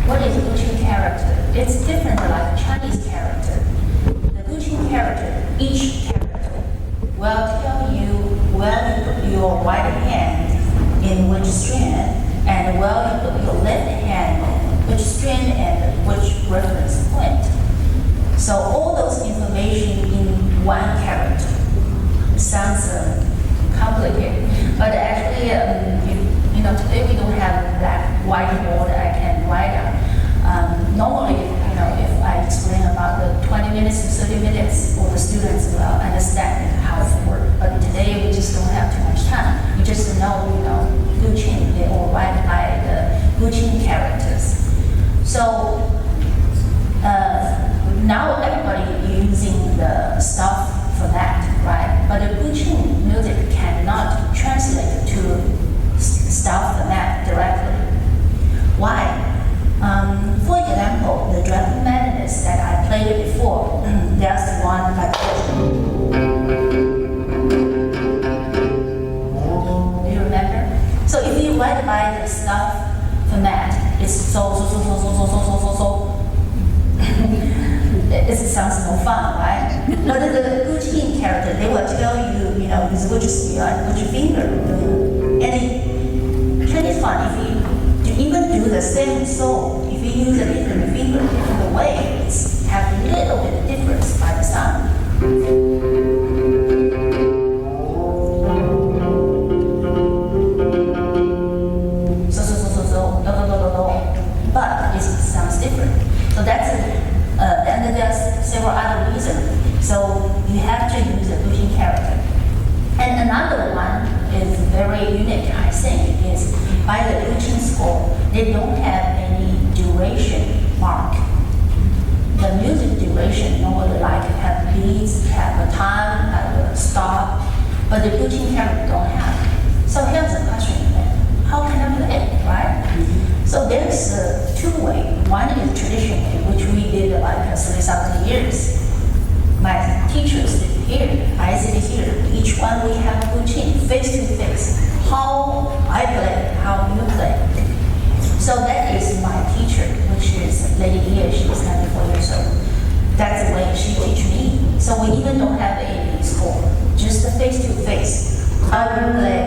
What is guqin character? It's different like Chinese character. The guqin character, each character will tell you where you put your right hand in which string, and where you put your left hand, which string and which reference point. So all those information in one character sounds complicated, but actually, you know, today we don't have that whiteboard I can write on. Normally, you know, if I explain about the 20 minutes to 30 minutes, all the students will understand how it works. But today we just don't have too much time. You just know, you know, guqin, they all write by the guqin characters. So. Now everybody using the stuff for that, right? But the guqin music cannot translate to stuff format directly. Why? For example, the Dragon Madness that I played before, there's one like this. Do you remember? So if you write by the stuff format, it's so. It sounds no fun, right? But the guqin character, they will tell you, you know, use which finger. And it's fun if you even do the same song. If you use a different finger, different way, it's have a little bit of difference by the sound. So, but it sounds different. So that's and there's several other reasons. So you have to use a guqin character. And another one is very unique, I think, is by the guqin score, they don't have any duration mark. The music duration normally like have beats, have a time, have a stop, but the guqin character don't have. So here's the question then, how can I play it, right? So there's two ways. One is traditional way, which we did like 3,000 years. My teachers sit here, I sit here. Each one we have guqin, face to face. How I play, how you play. So that is my teacher, which is Lady Ye. She's 94 years old. That's the way she teach me. So we even don't have a score, just the face to face. How you play,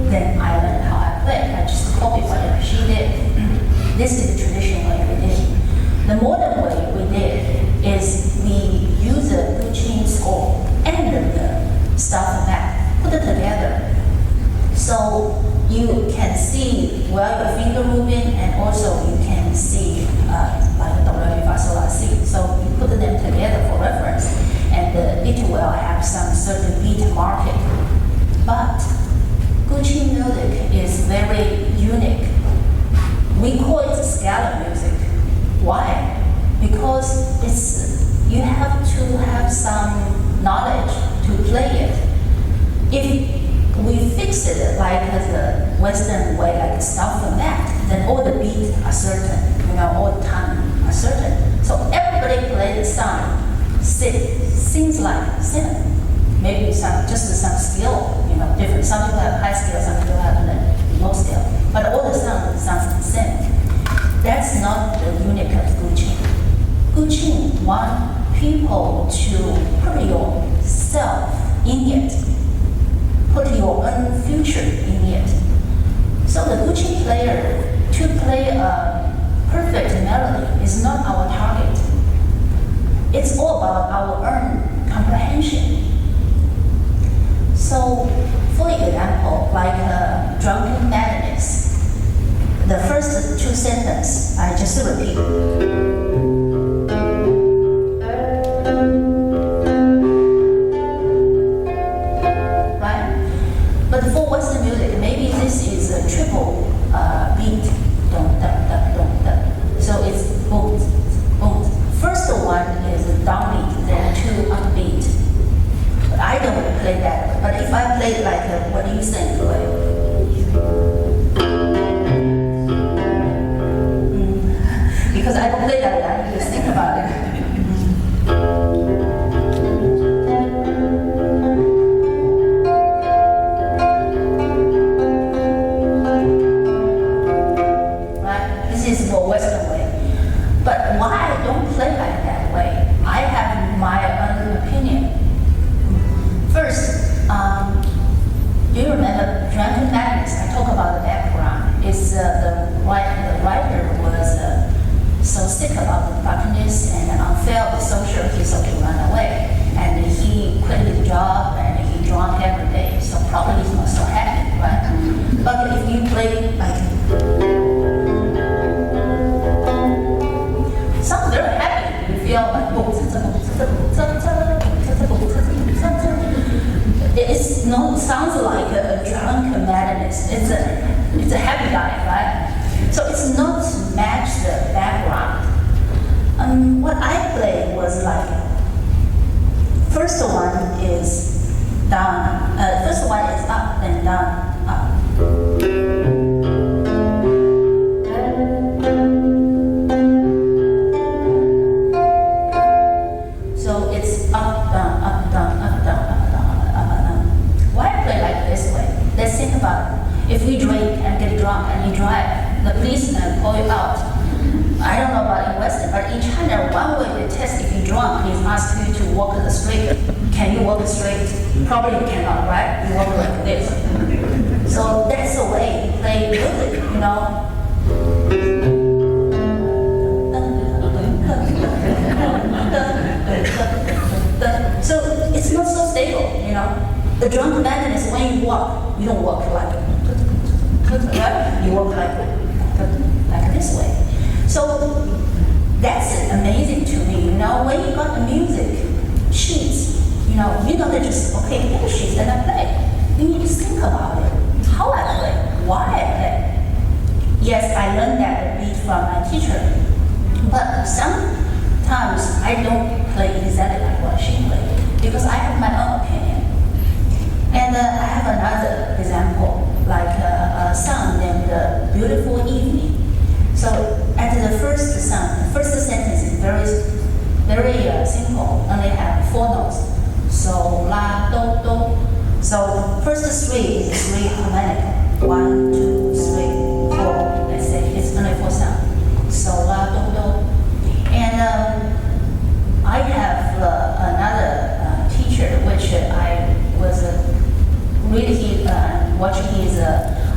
then I learn how I play. I just copy whatever she did. This is the traditional way we did. The modern way we did is we use a guqin score and the stuff map, put it together. So you can see where your finger moving, and also you can see like the re, mi, fa, sol, la, si. So you put them together for reference, and it will have some certain beat marking. But guqin music is very unique. We call it scala music. Why? Because you have have some knowledge to play it. If we fix it like the Western way, like stuff from that, then all the beats are certain, all the time are certain. So everybody play the song, sings like sing. Maybe just some skill, different. Some people have high skill, some people have low skill. But all the sounds the same. That's not the unique of guqin. Guqin want people to put yourself in it, put your own future in it. So the guqin player to play a perfect melody is not our target. It's all about our own comprehension. So, for example, like drunken madness, the first two sentences I just repeat. Right? But for Western music, maybe this is a triple beat. Dum, dum, dum, dum, dum. So it's boom, boom. First one is a downbeat, then two upbeat. But I don't play that. But if I play like what do you think? Because I don't play that, I need to think about it. Right? This is more Western way. But why I don't play like that way? I have my own opinion. First, do you remember Drunken Madness? I talk about the background. It's the writer was so sick about the darkness and unfair social, he sort of ran away. And he quit his job and he drunk every day. So probably he's not so happy, right? But if you play like sounds very happy, you feel like it sounds like a drunk madness. It's a happy guy, right? So it's not to match the background. What I played was like, first one is down, first one is up and down, up. So it's up, down, up, down, up, down, up, down, up, down. Why I play like this way? Let's think about it. If we drink and get drunk and you drive, the policeman pull you out. I don't know about in Western, but in China, one way they test if you're drunk is ask you to walk the street. Can you walk straight? Probably you cannot, right? You walk like this. So that's the way you play music, So it's not so stable, The drunk madness, when you walk, you don't walk like right? You walk like this way. So that's amazing to me, when you got the music sheets, you don't just, okay, here's the sheets and I play. You need to think about it. How I play, why I play. Yes, I learned that beat from my teacher, but sometimes I don't play exactly like what she played because I have my own opinion. And I have another example, like a song named Beautiful Evening. So at the first song, the first sentence is very simple, only have 4 notes. So, la, do, do. So first 3 is 3 harmonic. 1, 2, 3, 4. Let's say it's only 4 sounds. So, la, do, do. And I have another teacher, which I was really watching his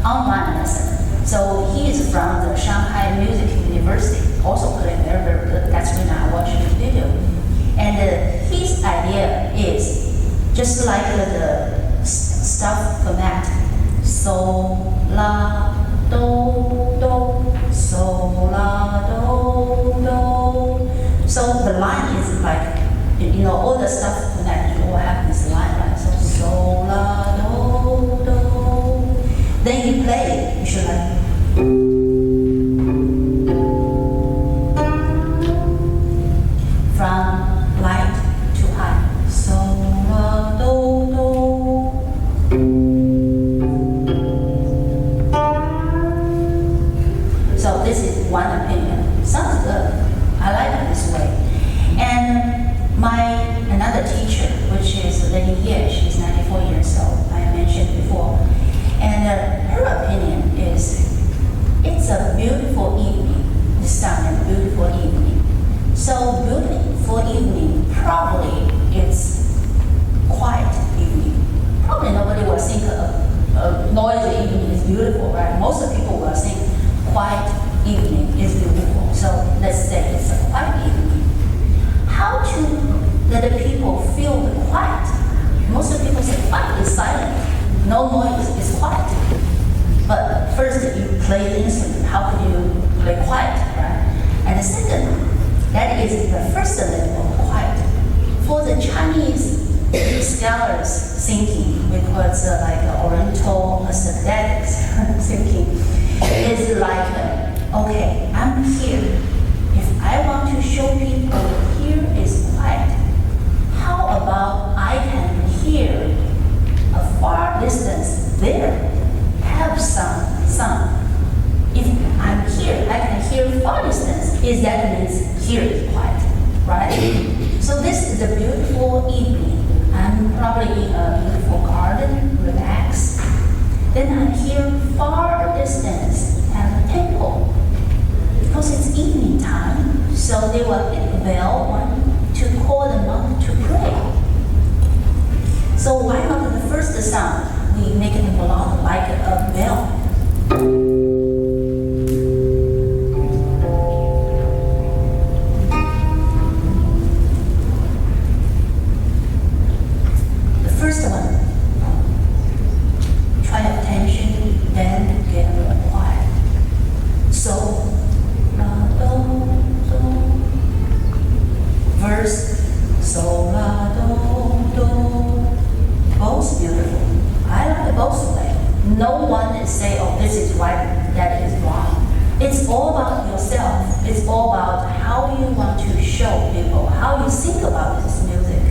online lesson. So he is from the Shanghai Music University, also playing very, very good. That's when I watched his video. And his idea is just like the stuff format. So, la, do, do, so, la, do, do. So the line is like, all the stuff format, you all have this line, right? So, la, do, do. Then you play it, you should like, from light to high. Another teacher, which is Lady Ye, she's 94 years old, I mentioned before. And her opinion is, it's a beautiful evening, the sun and beautiful evening. So beautiful evening, probably it's quiet evening. Probably nobody will think a noisy evening is beautiful, right? Most of the people will think quiet evening is beautiful. So let's say it's a quiet evening. How to let the people feel the quiet? Most of the people say quiet is silent. No noise is quiet. But first you play the instrument. How could you play quiet, right? And the second, that is the first level of quiet. For the Chinese scholars thinking, because like Oriental aesthetics thinking, is like, okay, I'm here. If I want to show people here is quiet, how about I can hear a far distance there, have some sound. If I'm here, I can hear far distance. Is that means here is quiet, right? So this is a beautiful evening. I'm probably in a beautiful garden, relax. Then I hear far distance have a temple. Because it's evening time, so they will hit the bell to call the monk to pray. So why not the first sound? We make it belong like a bell. The first one, try attention, then get a little quiet. So, la, do, do. Verse, so, la, do, do. Both beautiful. I like the both way. No one is saying, oh, this is right, that is wrong. It's all about yourself. It's all about how you want to show people, how you think about this music.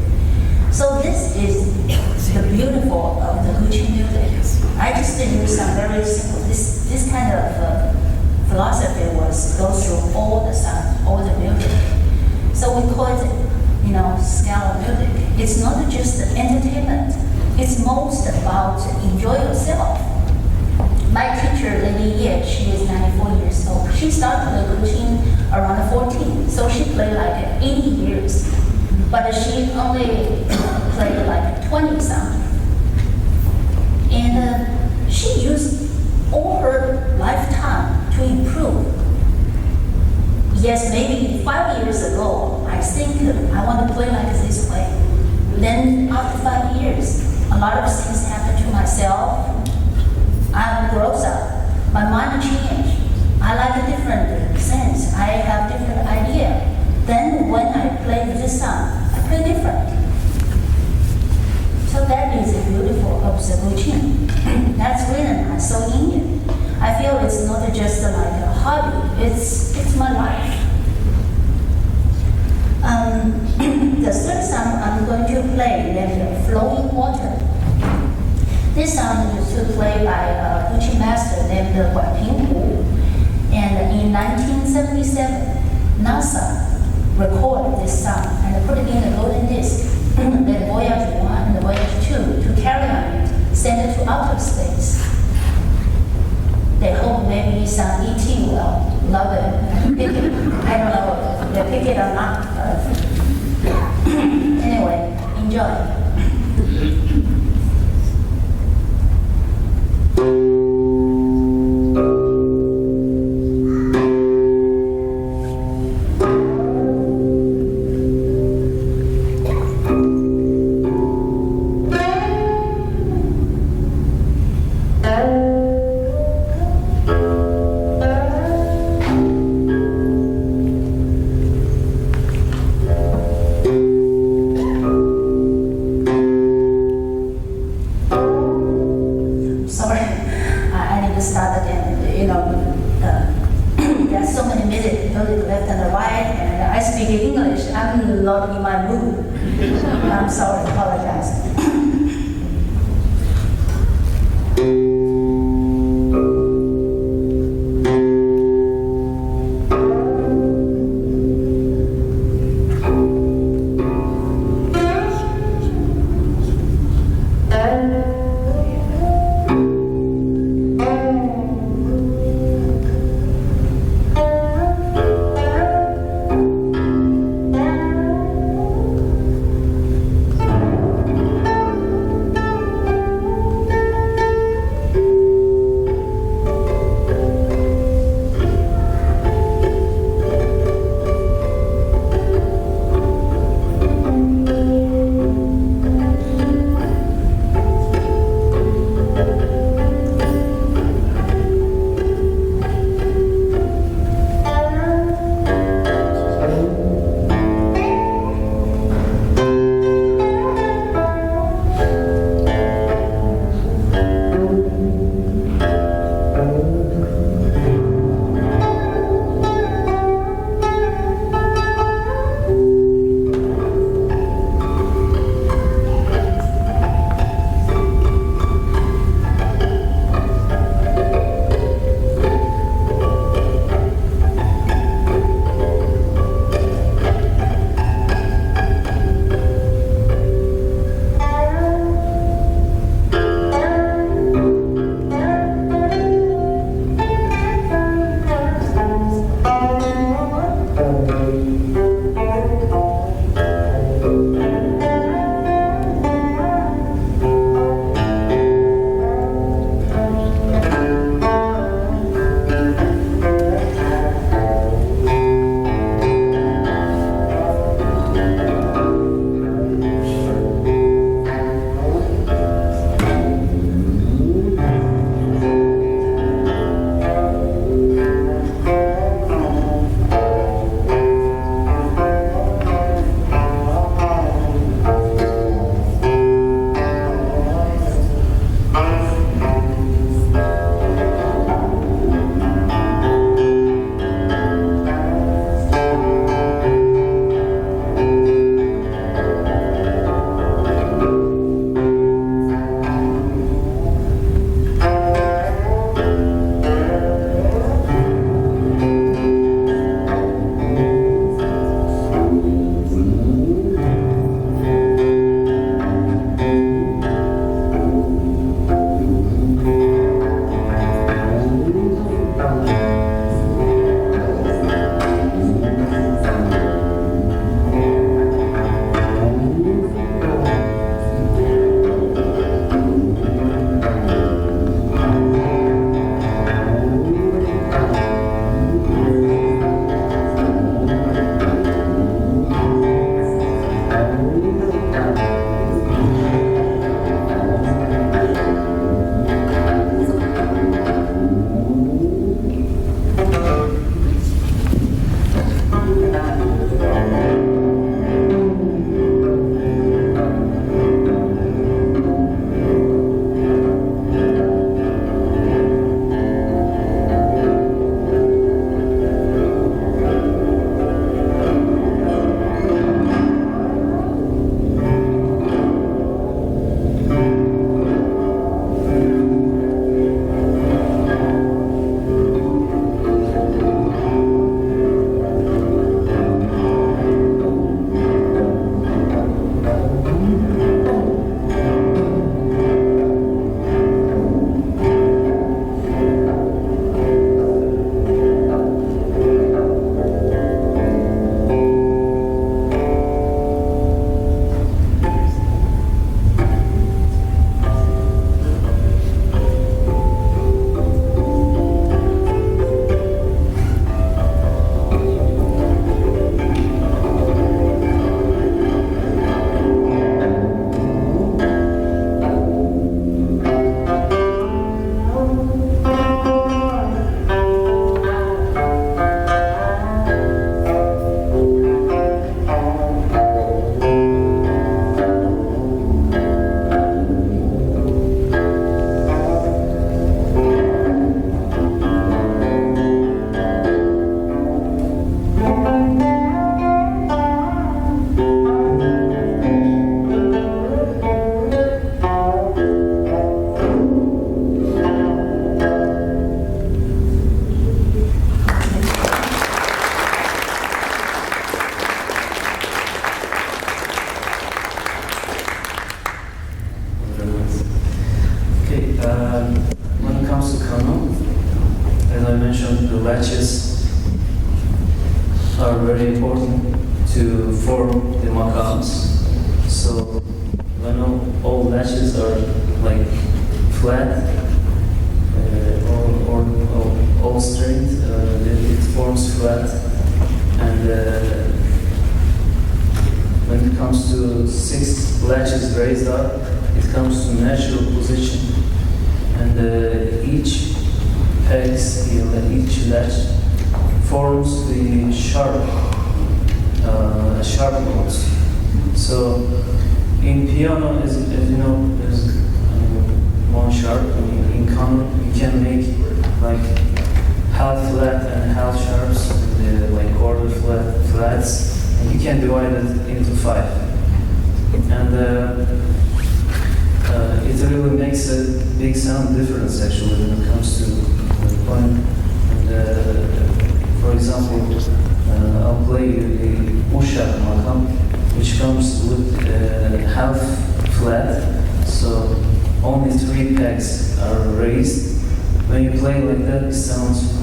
So this is the beautiful of the guqin music. I just use some very simple, this kind of philosophy goes through all the sound, all the music. So we call it, scala music. It's not just entertainment. It's most about enjoy yourself. My teacher, Lady Ye, she is 94 years old. She started the guqin around 14, so she played like 80 years. But she only played like 20 something. And she used all her lifetime to improve. Yes, maybe 5 years ago, I think I want to play like this way. Then after 5 years, a lot of things happened to myself. I grew up. My mind changed. I like a different sense. I have different idea. Then when I play this song, I play different. So that is beautiful of the guqin. That's really nice, so Indian. I feel it's not just like a hobby, it's my life. The third song I'm going to play named Flowing Water. This song is played by a guqin master named Guqin. And in 1977, NASA recorded this song and put it in a golden disc. Then Voyage 1 and Voyage 2 to carry on it, send it to outer space. They hope maybe some ET will love it and pick it. I don't know if they pick it or not. Anyway, enjoy. I'm sorry, apologize. So when all latches are like flat or all straight, it forms flat. And when it comes to 6 latches raised up, it comes to natural position. And each pegs, each latch forms the sharp notes. So in piano, as you know, there's one sharp. In kanun, you can make like half flat and half sharps, like quarter flats, and you can divide it into 5. And it really makes a big sound difference actually when it comes to the point. And for example, I'll play you the uşak makam, which comes with half flat, so only 3 pegs are raised. When you play like that, it sounds.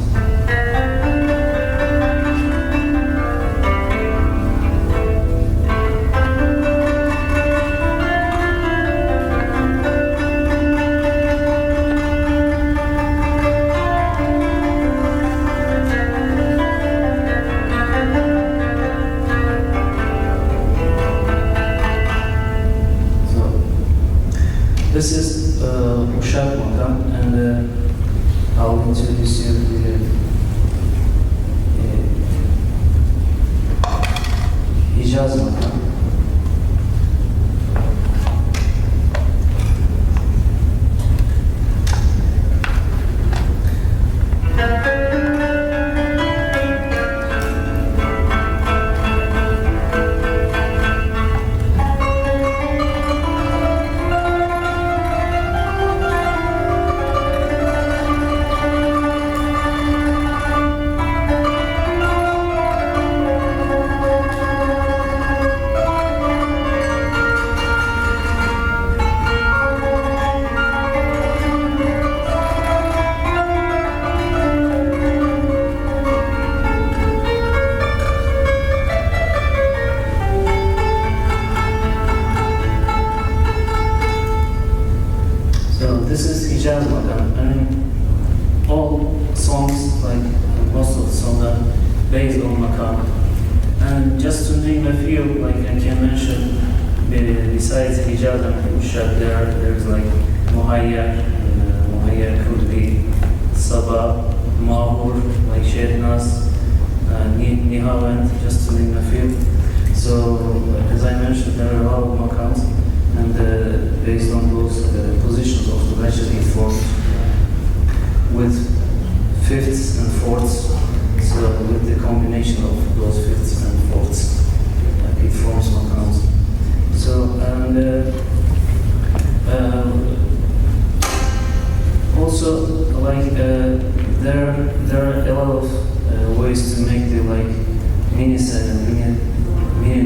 This is uşak makam, and I'll introduce you to the Hijaz makam. This is Hijaz makam, and all songs, like most of the songs, are based on makam. And just to name a few, like I can mention, besides Hijaz and uşak, there's like muhayya. Muhayya could be sabah, mahur, like shehnaz, nihavand, just to name a few. So, as I mentioned, there are a lot of makams, and based on those positions of the latches, it formed with fifths and fourths. So with the combination of those fifths and fourths, it forms makams. So and also like there are a lot of ways to make the like mini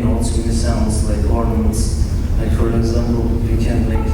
notes, mini sounds, like ornaments. Like for example, you can make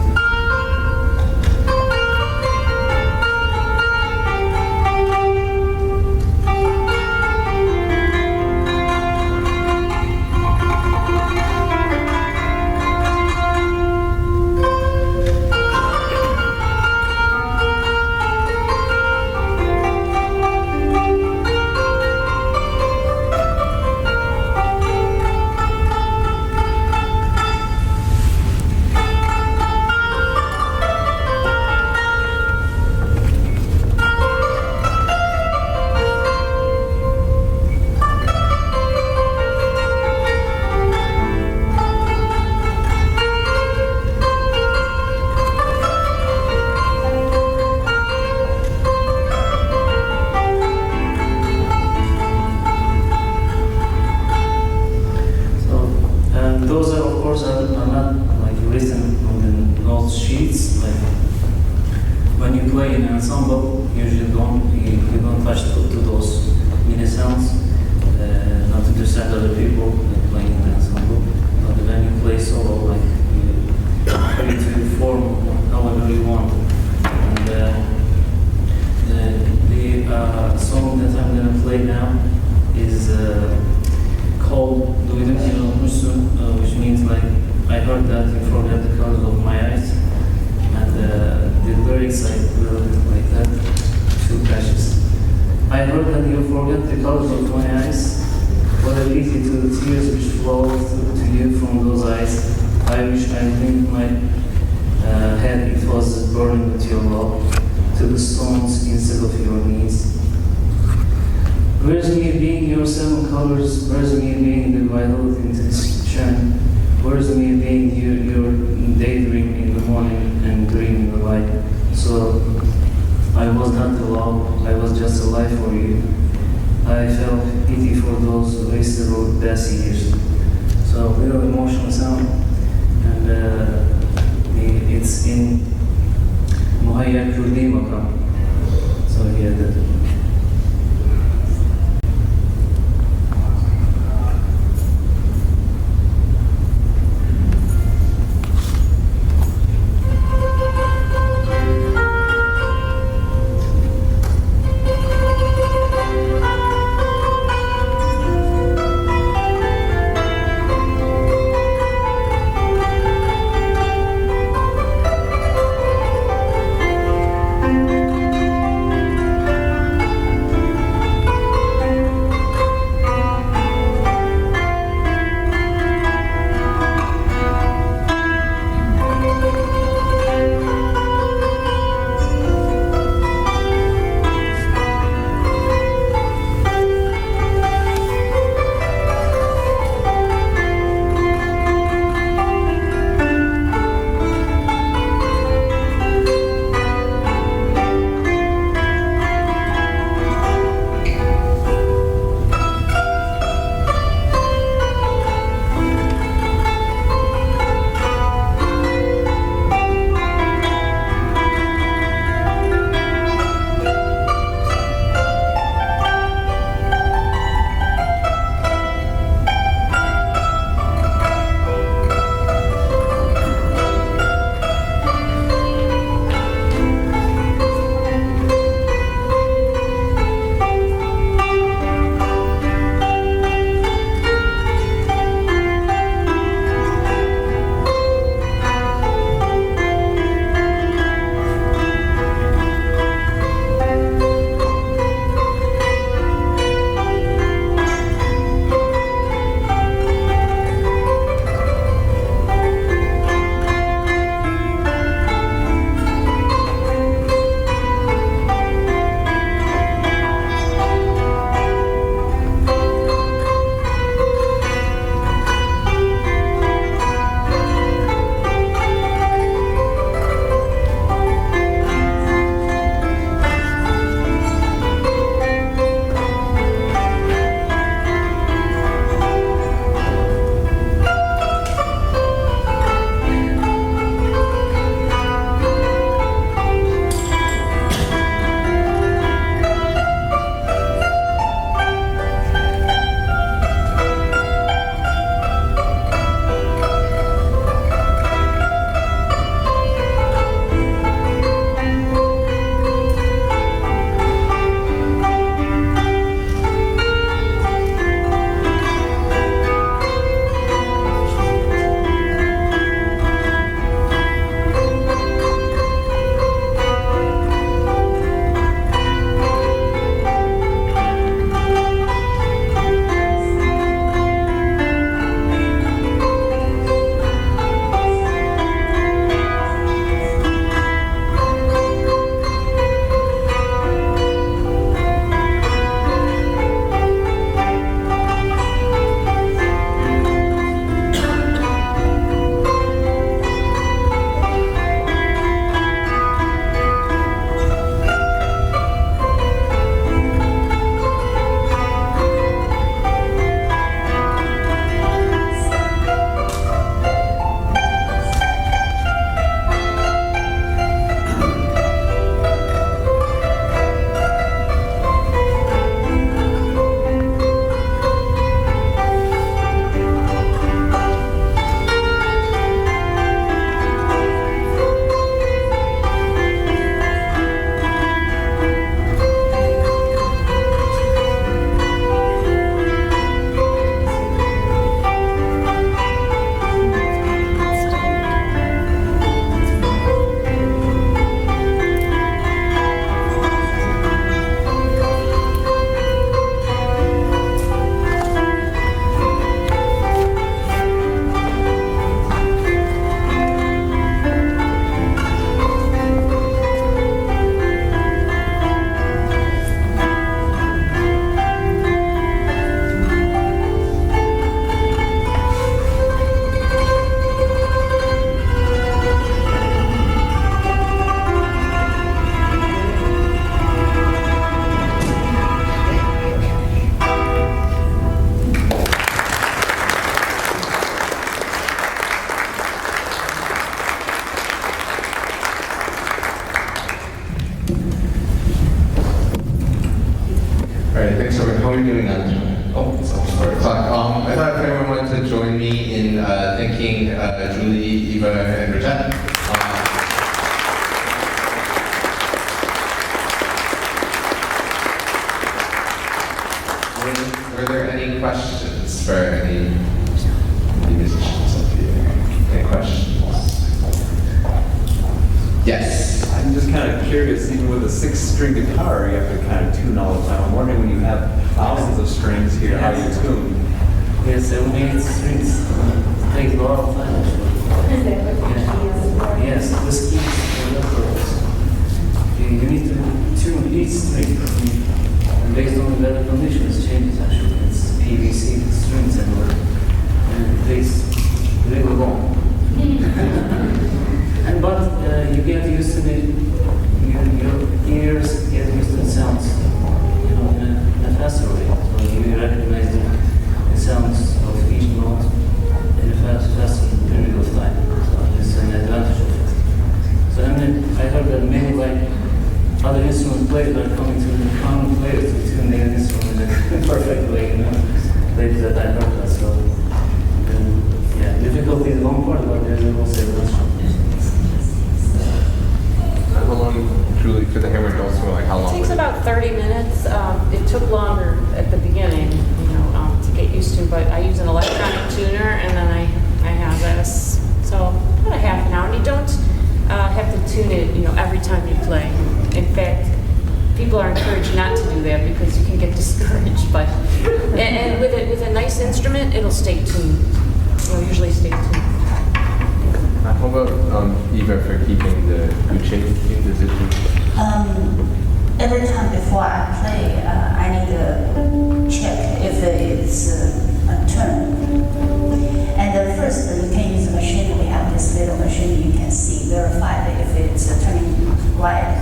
heard that you forgot the colors of my eyes, and the lyrics I wrote it like that, too precious. I heard that you forgot the colors of my eyes. What a pity to the tears which flow to you from those eyes. I wish I leaned my head, it was burning with your love, to the stones instead of your knees. Where's me being your seven colors? Where's me being the violet in this chant? Where's me being your daydream in the morning and dream in the light? So I was not the love, I was just alive for you. I felt pity for those wasted or best years. So a little emotional sound, and it's in Muhayya Kurdi makam. So here that. How are we doing on time? Oh, it's almost 4 o'clock. I thought if everyone wanted to join me in thanking Julie, Eva, and Rajat. Were there any questions for any musicians up here? Any questions? Yes. I'm just kind of curious, even with a 6-string guitar, you have to kind of tune all the time. I'm wondering when you have thousands of strings here, how do you tune? Yes, 78 strings. It takes a lot of time actually. Yes, this keys are the chords. You need to tune each string. And based on the weather conditions, changes actually. It's PVC strings and it takes really long. But you get used to it. Your ears get used to the sounds, in a faster way. So you recognize the sounds of each note in a faster period of time. So it's an advantage of it. So I heard that many other instrument players are coming to the kanun players to tune their instrument in a perfect way. Later that I heard that. So difficulty is one part, but there's also advantage. How long, Julie, for the hammered dulcimer, like how long? It takes about 30 minutes. It took longer at the beginning, to get used to, but I use an electronic tuner and then I have this. So about a half an hour. And you don't have to tune it, every time you play. In fact, people are encouraged not to do that because you can get discouraged. But and with a nice instrument, it'll stay tuned. It'll usually stay tuned. How about Eva for keeping the guqin, the zither? Every time before I play, I need to check if it's a turn. And first, you can use a machine. We have this little machine you can see, verify if it's turning right.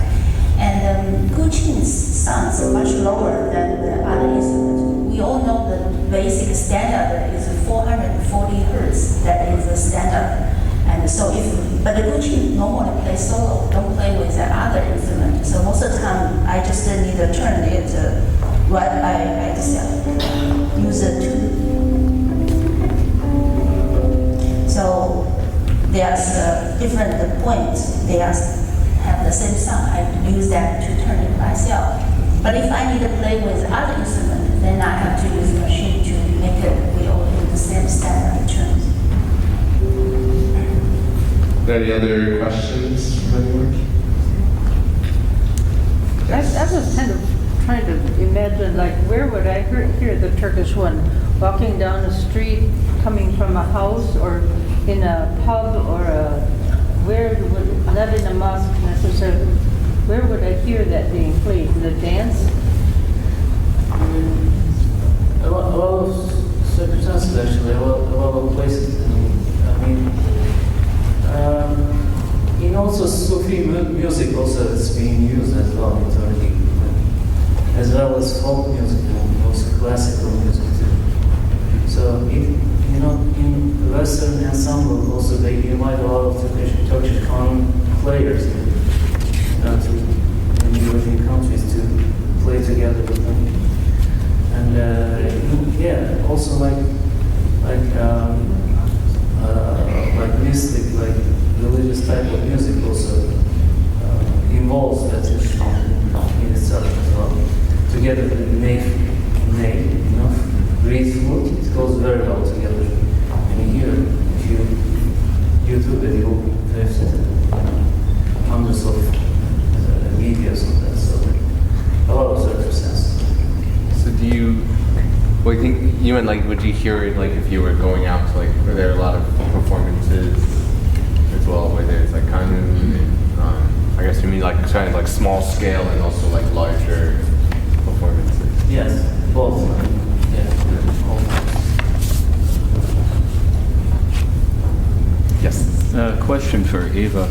And guqin sounds much lower than the other instruments. We all know the basic standard is 440 hertz. That is the standard. And so but the guqin normally play solo, don't play with the other instrument. So most of the time, I just need to turn it right by itself. Use a tune. So there's different points. They have the same sound. I use that to turn it myself. But if I need to play with other instrument, then I have to use the machine to make it all in the same standard terms. Any other questions from anyone? I was kind of trying to imagine, where would I hear the Turkish one? Walking down the street, coming from a house, or in a pub, or not in a mosque necessarily. Where would I hear that being played? In the dance? A lot of circumstances actually, a lot of places. In also Sufi music also is being used as well in Turkey, as well as folk music and also classical music too. So in Western ensemble also they invite a lot of Turkish kanun players to European countries to play together with them. And also like mystic, religious type of music also involves that in itself as well. Together with reed flute, it goes very well together. And here, if you YouTube it, you'll have hundreds of videos of that, so a lot of circumstances. So do you, well, I think you meant would you hear it if you were going out to were there a lot of performances as well, where there's kanun and I guess you mean kind of small scale and also larger performances? Yes, both. Yes. Question for Eva.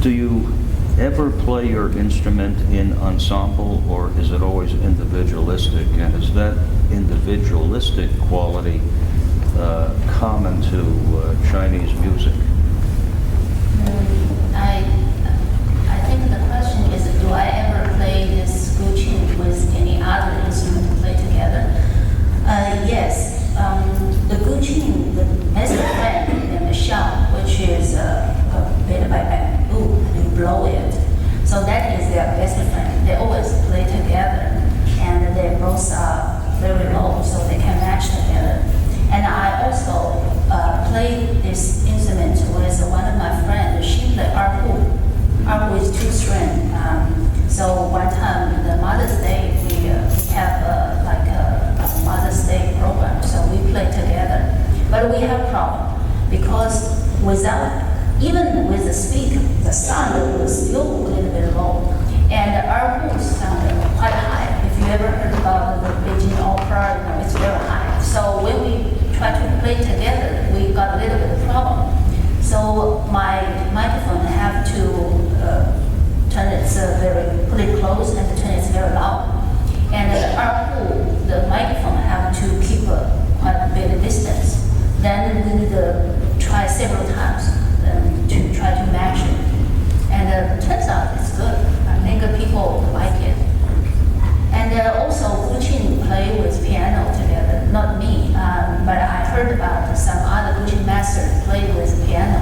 Do you ever play your instrument in ensemble, or is it always individualistic? And is that individualistic quality common to Chinese music? I think the question is, do I ever play this guqin with any other instrument to play together? Yes. The guqin, the best friend named Shang, which is made by bamboo, and you blow it. So that is their best friend. They always play together, and they both are very low, so they can match together. And I also played this instrument with one of my friends. She played erhu. Erhu is 2-string. So one time, the Mother's Day, we have like a Mother's Day program. So we play together. But we have a problem because even with the speaker, the sound was still a little bit low. And the erhu sounded quite high. If you ever heard about the Beijing opera, it's very high. So when we try to play together, we got a little bit of problem. So my microphone have to put it close and turn it very loud. And the microphone have to keep quite a bit of distance. Then we need to try several times to try to match it. And it turns out it's good. I think people like it. And also guqin play with piano together, not me, but I heard about some other guqin master play with piano.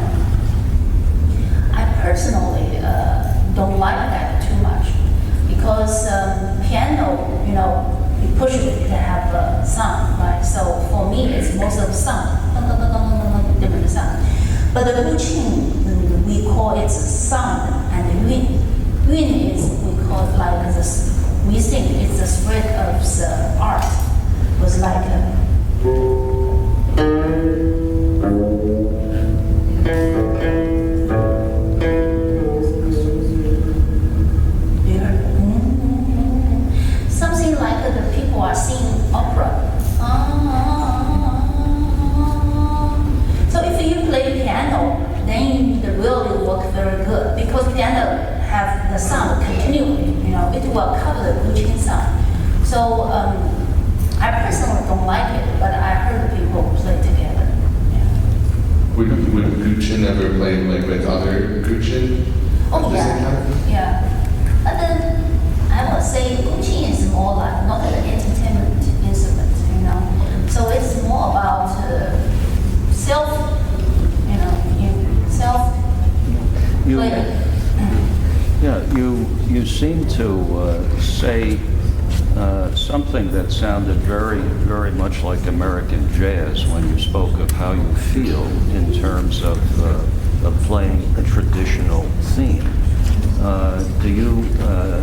I personally don't like that too much because piano, you push it to have a sound, right? So for me, it's most of sound, different sound. But the guqin, we call it sound and yun. Yun is, we call it like this. We think it's the spread of the art. It was like something like the people are singing opera. So if you play piano, then you really work very good because piano have the sound continually. It will cover the guqin sound. So I personally don't like it, but I heard people play together. Yeah. Would guqin ever play like with other guqin? Oh yeah, yeah. But then I would say guqin is more like not an entertainment instrument, So it's more about self playing. Yeah, you seem to say something that sounded very, very much like American jazz when you spoke of how you feel in terms of playing a traditional theme. Do you?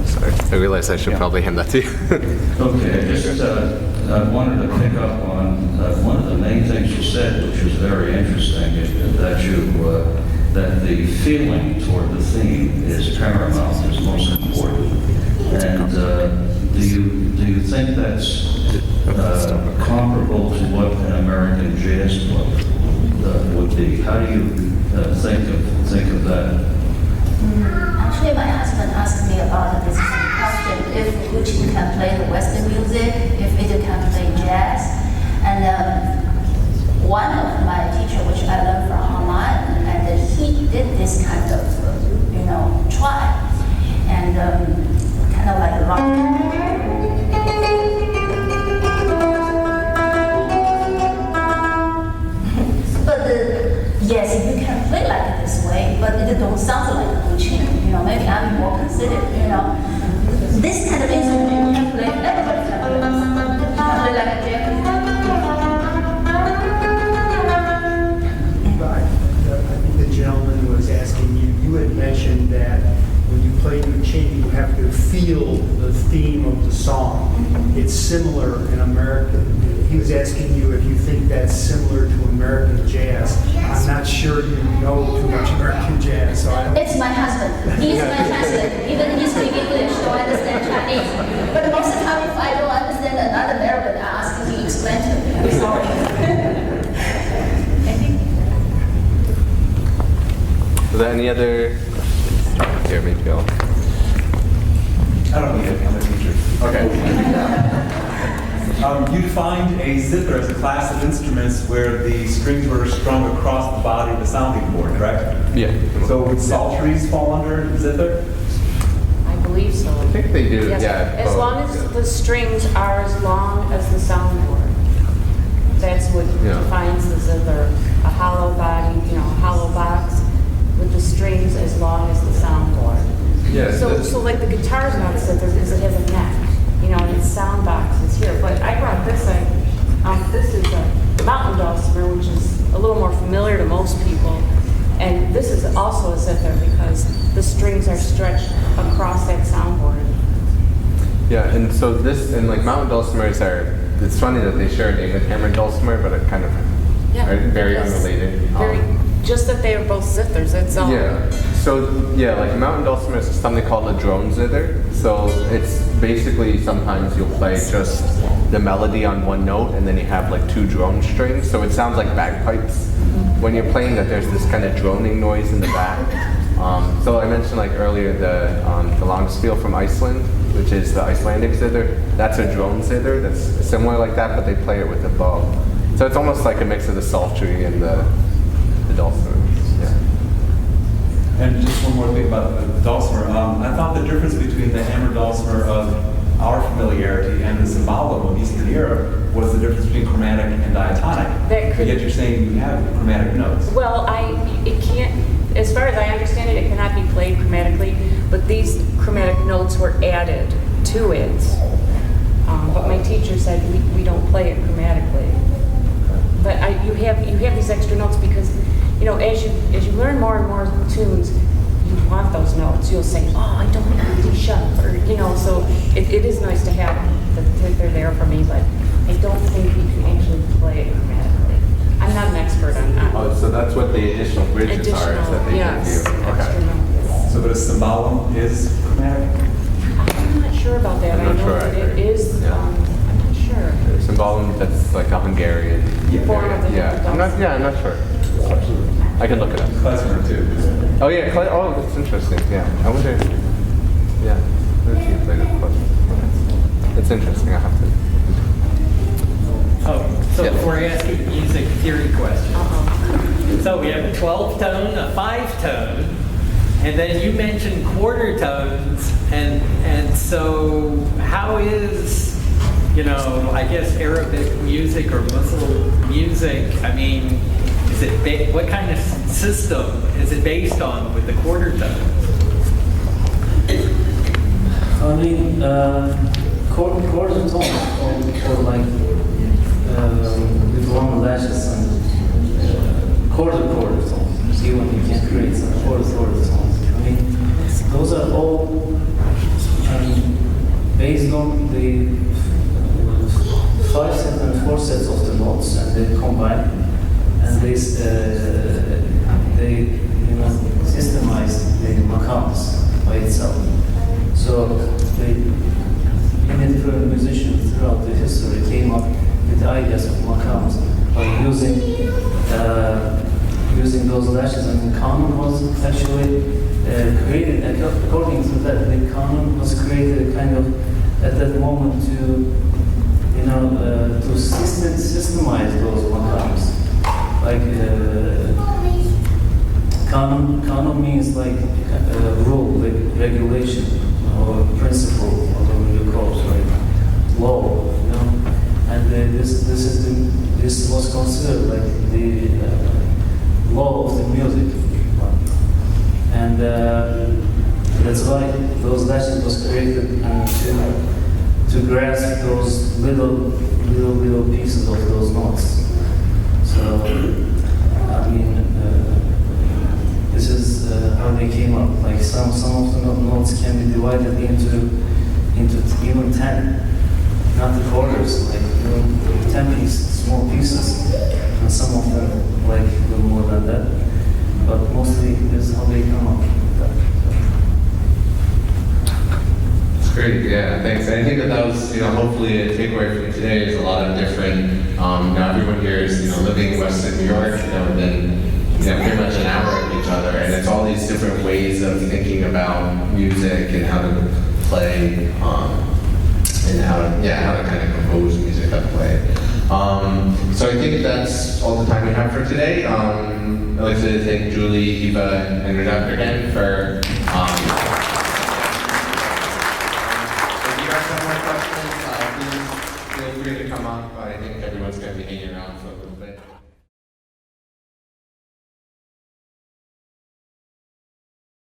Sorry, I realized I should probably hand that to you. Okay, I just wanted to pick up on one of the main things you said, which was very interesting, that the feeling toward the theme is paramount, is most important. And do you think that's comparable to what an American jazz club would be? How do you think of that? Actually, my husband asked me about this question, if guqin can play the Western music, if it can play jazz. And one of my teachers, which I learned from online, and he did this kind of, try, and kind of like rock. But yes, you can play like this way, but it don't sound like guqin. Maybe I'm more considerate. This kind of instrument you can play. Everybody can play this. You can play like a jazz. I think the gentleman was asking you. You had mentioned that when you play guqin, you have to feel the theme of the song. It's similar in American. He was asking you if you think that's similar to American jazz. I'm not sure you know too much American jazz, so I don't. It's my husband. He's my husband. Even he speaks English, so I understand Chinese. But most of the time, if I don't understand another American, I ask him to explain to me. I'm sorry. Thank you. Is there any other? Here, maybe go. I don't need it, I'm a teacher. Okay. You defined a zither as a class of instruments where the strings were strung across the body of the sounding board, correct? Yeah. So would psalteries fall under zither? I believe believe so. I think they do, Yes. yeah. As both, long as yeah. the strings are as long as the soundboard. That's what Yeah. defines the zither. A hollow body, a hollow box with the strings as long as the soundboard. Yeah, So like the guitar's not a zither because it has a neck, and its sound box is here. But I brought this in. This is a mountain dulcimer, which is a little more familiar to most people. And this is also a zither because the strings are stretched across that soundboard. Yeah, and so this, and like mountain dulcimers are, it's funny that they share a name with hammered dulcimer, but it kind of are very Yes. unrelated. Just that they are both zithers, that's all. Yeah, so yeah, like a mountain dulcimer is something called a drone zither. So it's basically sometimes you'll play just the melody on one note and then you have like two drone strings. So it sounds like bagpipes. When you're playing that, there's this kind of droning noise in the back. So I mentioned like earlier the long spiel from Iceland, which is the Icelandic zither. That's a drone zither that's similar like that, but they play it with a bow. So it's almost like a mix of the psaltery and the dulcimer. Yeah. And just one more thing about the dulcimer. I thought the difference between the hammered dulcimer of our familiarity and the cymbalum of Eastern Europe was the difference between chromatic and diatonic. But yet you're saying you have chromatic notes. Well, it can't, as far as I understand it, it cannot be played chromatically, but these chromatic notes were added to it. But my teacher said we don't play it chromatically. But you have these extra notes because, as you learn more and more tunes, you want those notes. You'll say, oh, I don't have D sharp, or so it is nice to have that they're there for me, but I don't think you can actually play it chromatically. I'm not an expert on that. Oh, so that's what the additional bridges are, is that they yes, give you. extra Okay. notes. So the cymbalum is chromatic? I'm not sure about that. I'm I not know sure that either. it is. Yeah. I'm not sure. Cymbalum, that's like a Hungarian. Form of the Yeah, I'm not sure. I can look it up. Klezmer too. Oh yeah, that's interesting. Yeah, I wonder. Yeah, let's see if they did klezmer. It's interesting. I have to. Oh, so Yeah. before I ask you the music theory question, Uh-oh. so we have a 12 tone, a 5 tone, and then you mentioned quarter tones, and so how is, I guess Arabic music or Muslim music, I mean, is it what kind of system is it based on with the quarter tones? I mean, quarter tones or like with long lashes and quarter tones. See when you can create some quarter tones. I mean, those are all based on the 5 sets and 4 sets of the notes, and they combine and they systemize the makams by itself. So many different musicians throughout the history came up with the ideas of makams by using those lashes. And kanun was actually created, according to that, the kanun was created kind of at that moment to systemize those makams. Like kanun means like rule, like regulation or principle, whatever you call it, like law, And this was considered like the law of the music, and that's why those lashes was created to grasp those little pieces of those notes. So, I mean, this is how they came up. Like some of the notes can be divided into even 10, not the quarters, like 10 pieces, small pieces, and some of them like a little more than that. But mostly this is how they come up with that. Great, yeah, thanks. I think that was, hopefully a takeaway from today is a lot of different, now everyone here is, living in Western New York, and then, pretty much an hour of each other, and it's all these different ways of thinking about music and how to play, and how to kind of compose music, how to play. So I think that's all the time we have for today. I'd like to thank Julie, Eva, and Rajat again for feel free to come up. I think everyone's going to be hanging around for a little bit.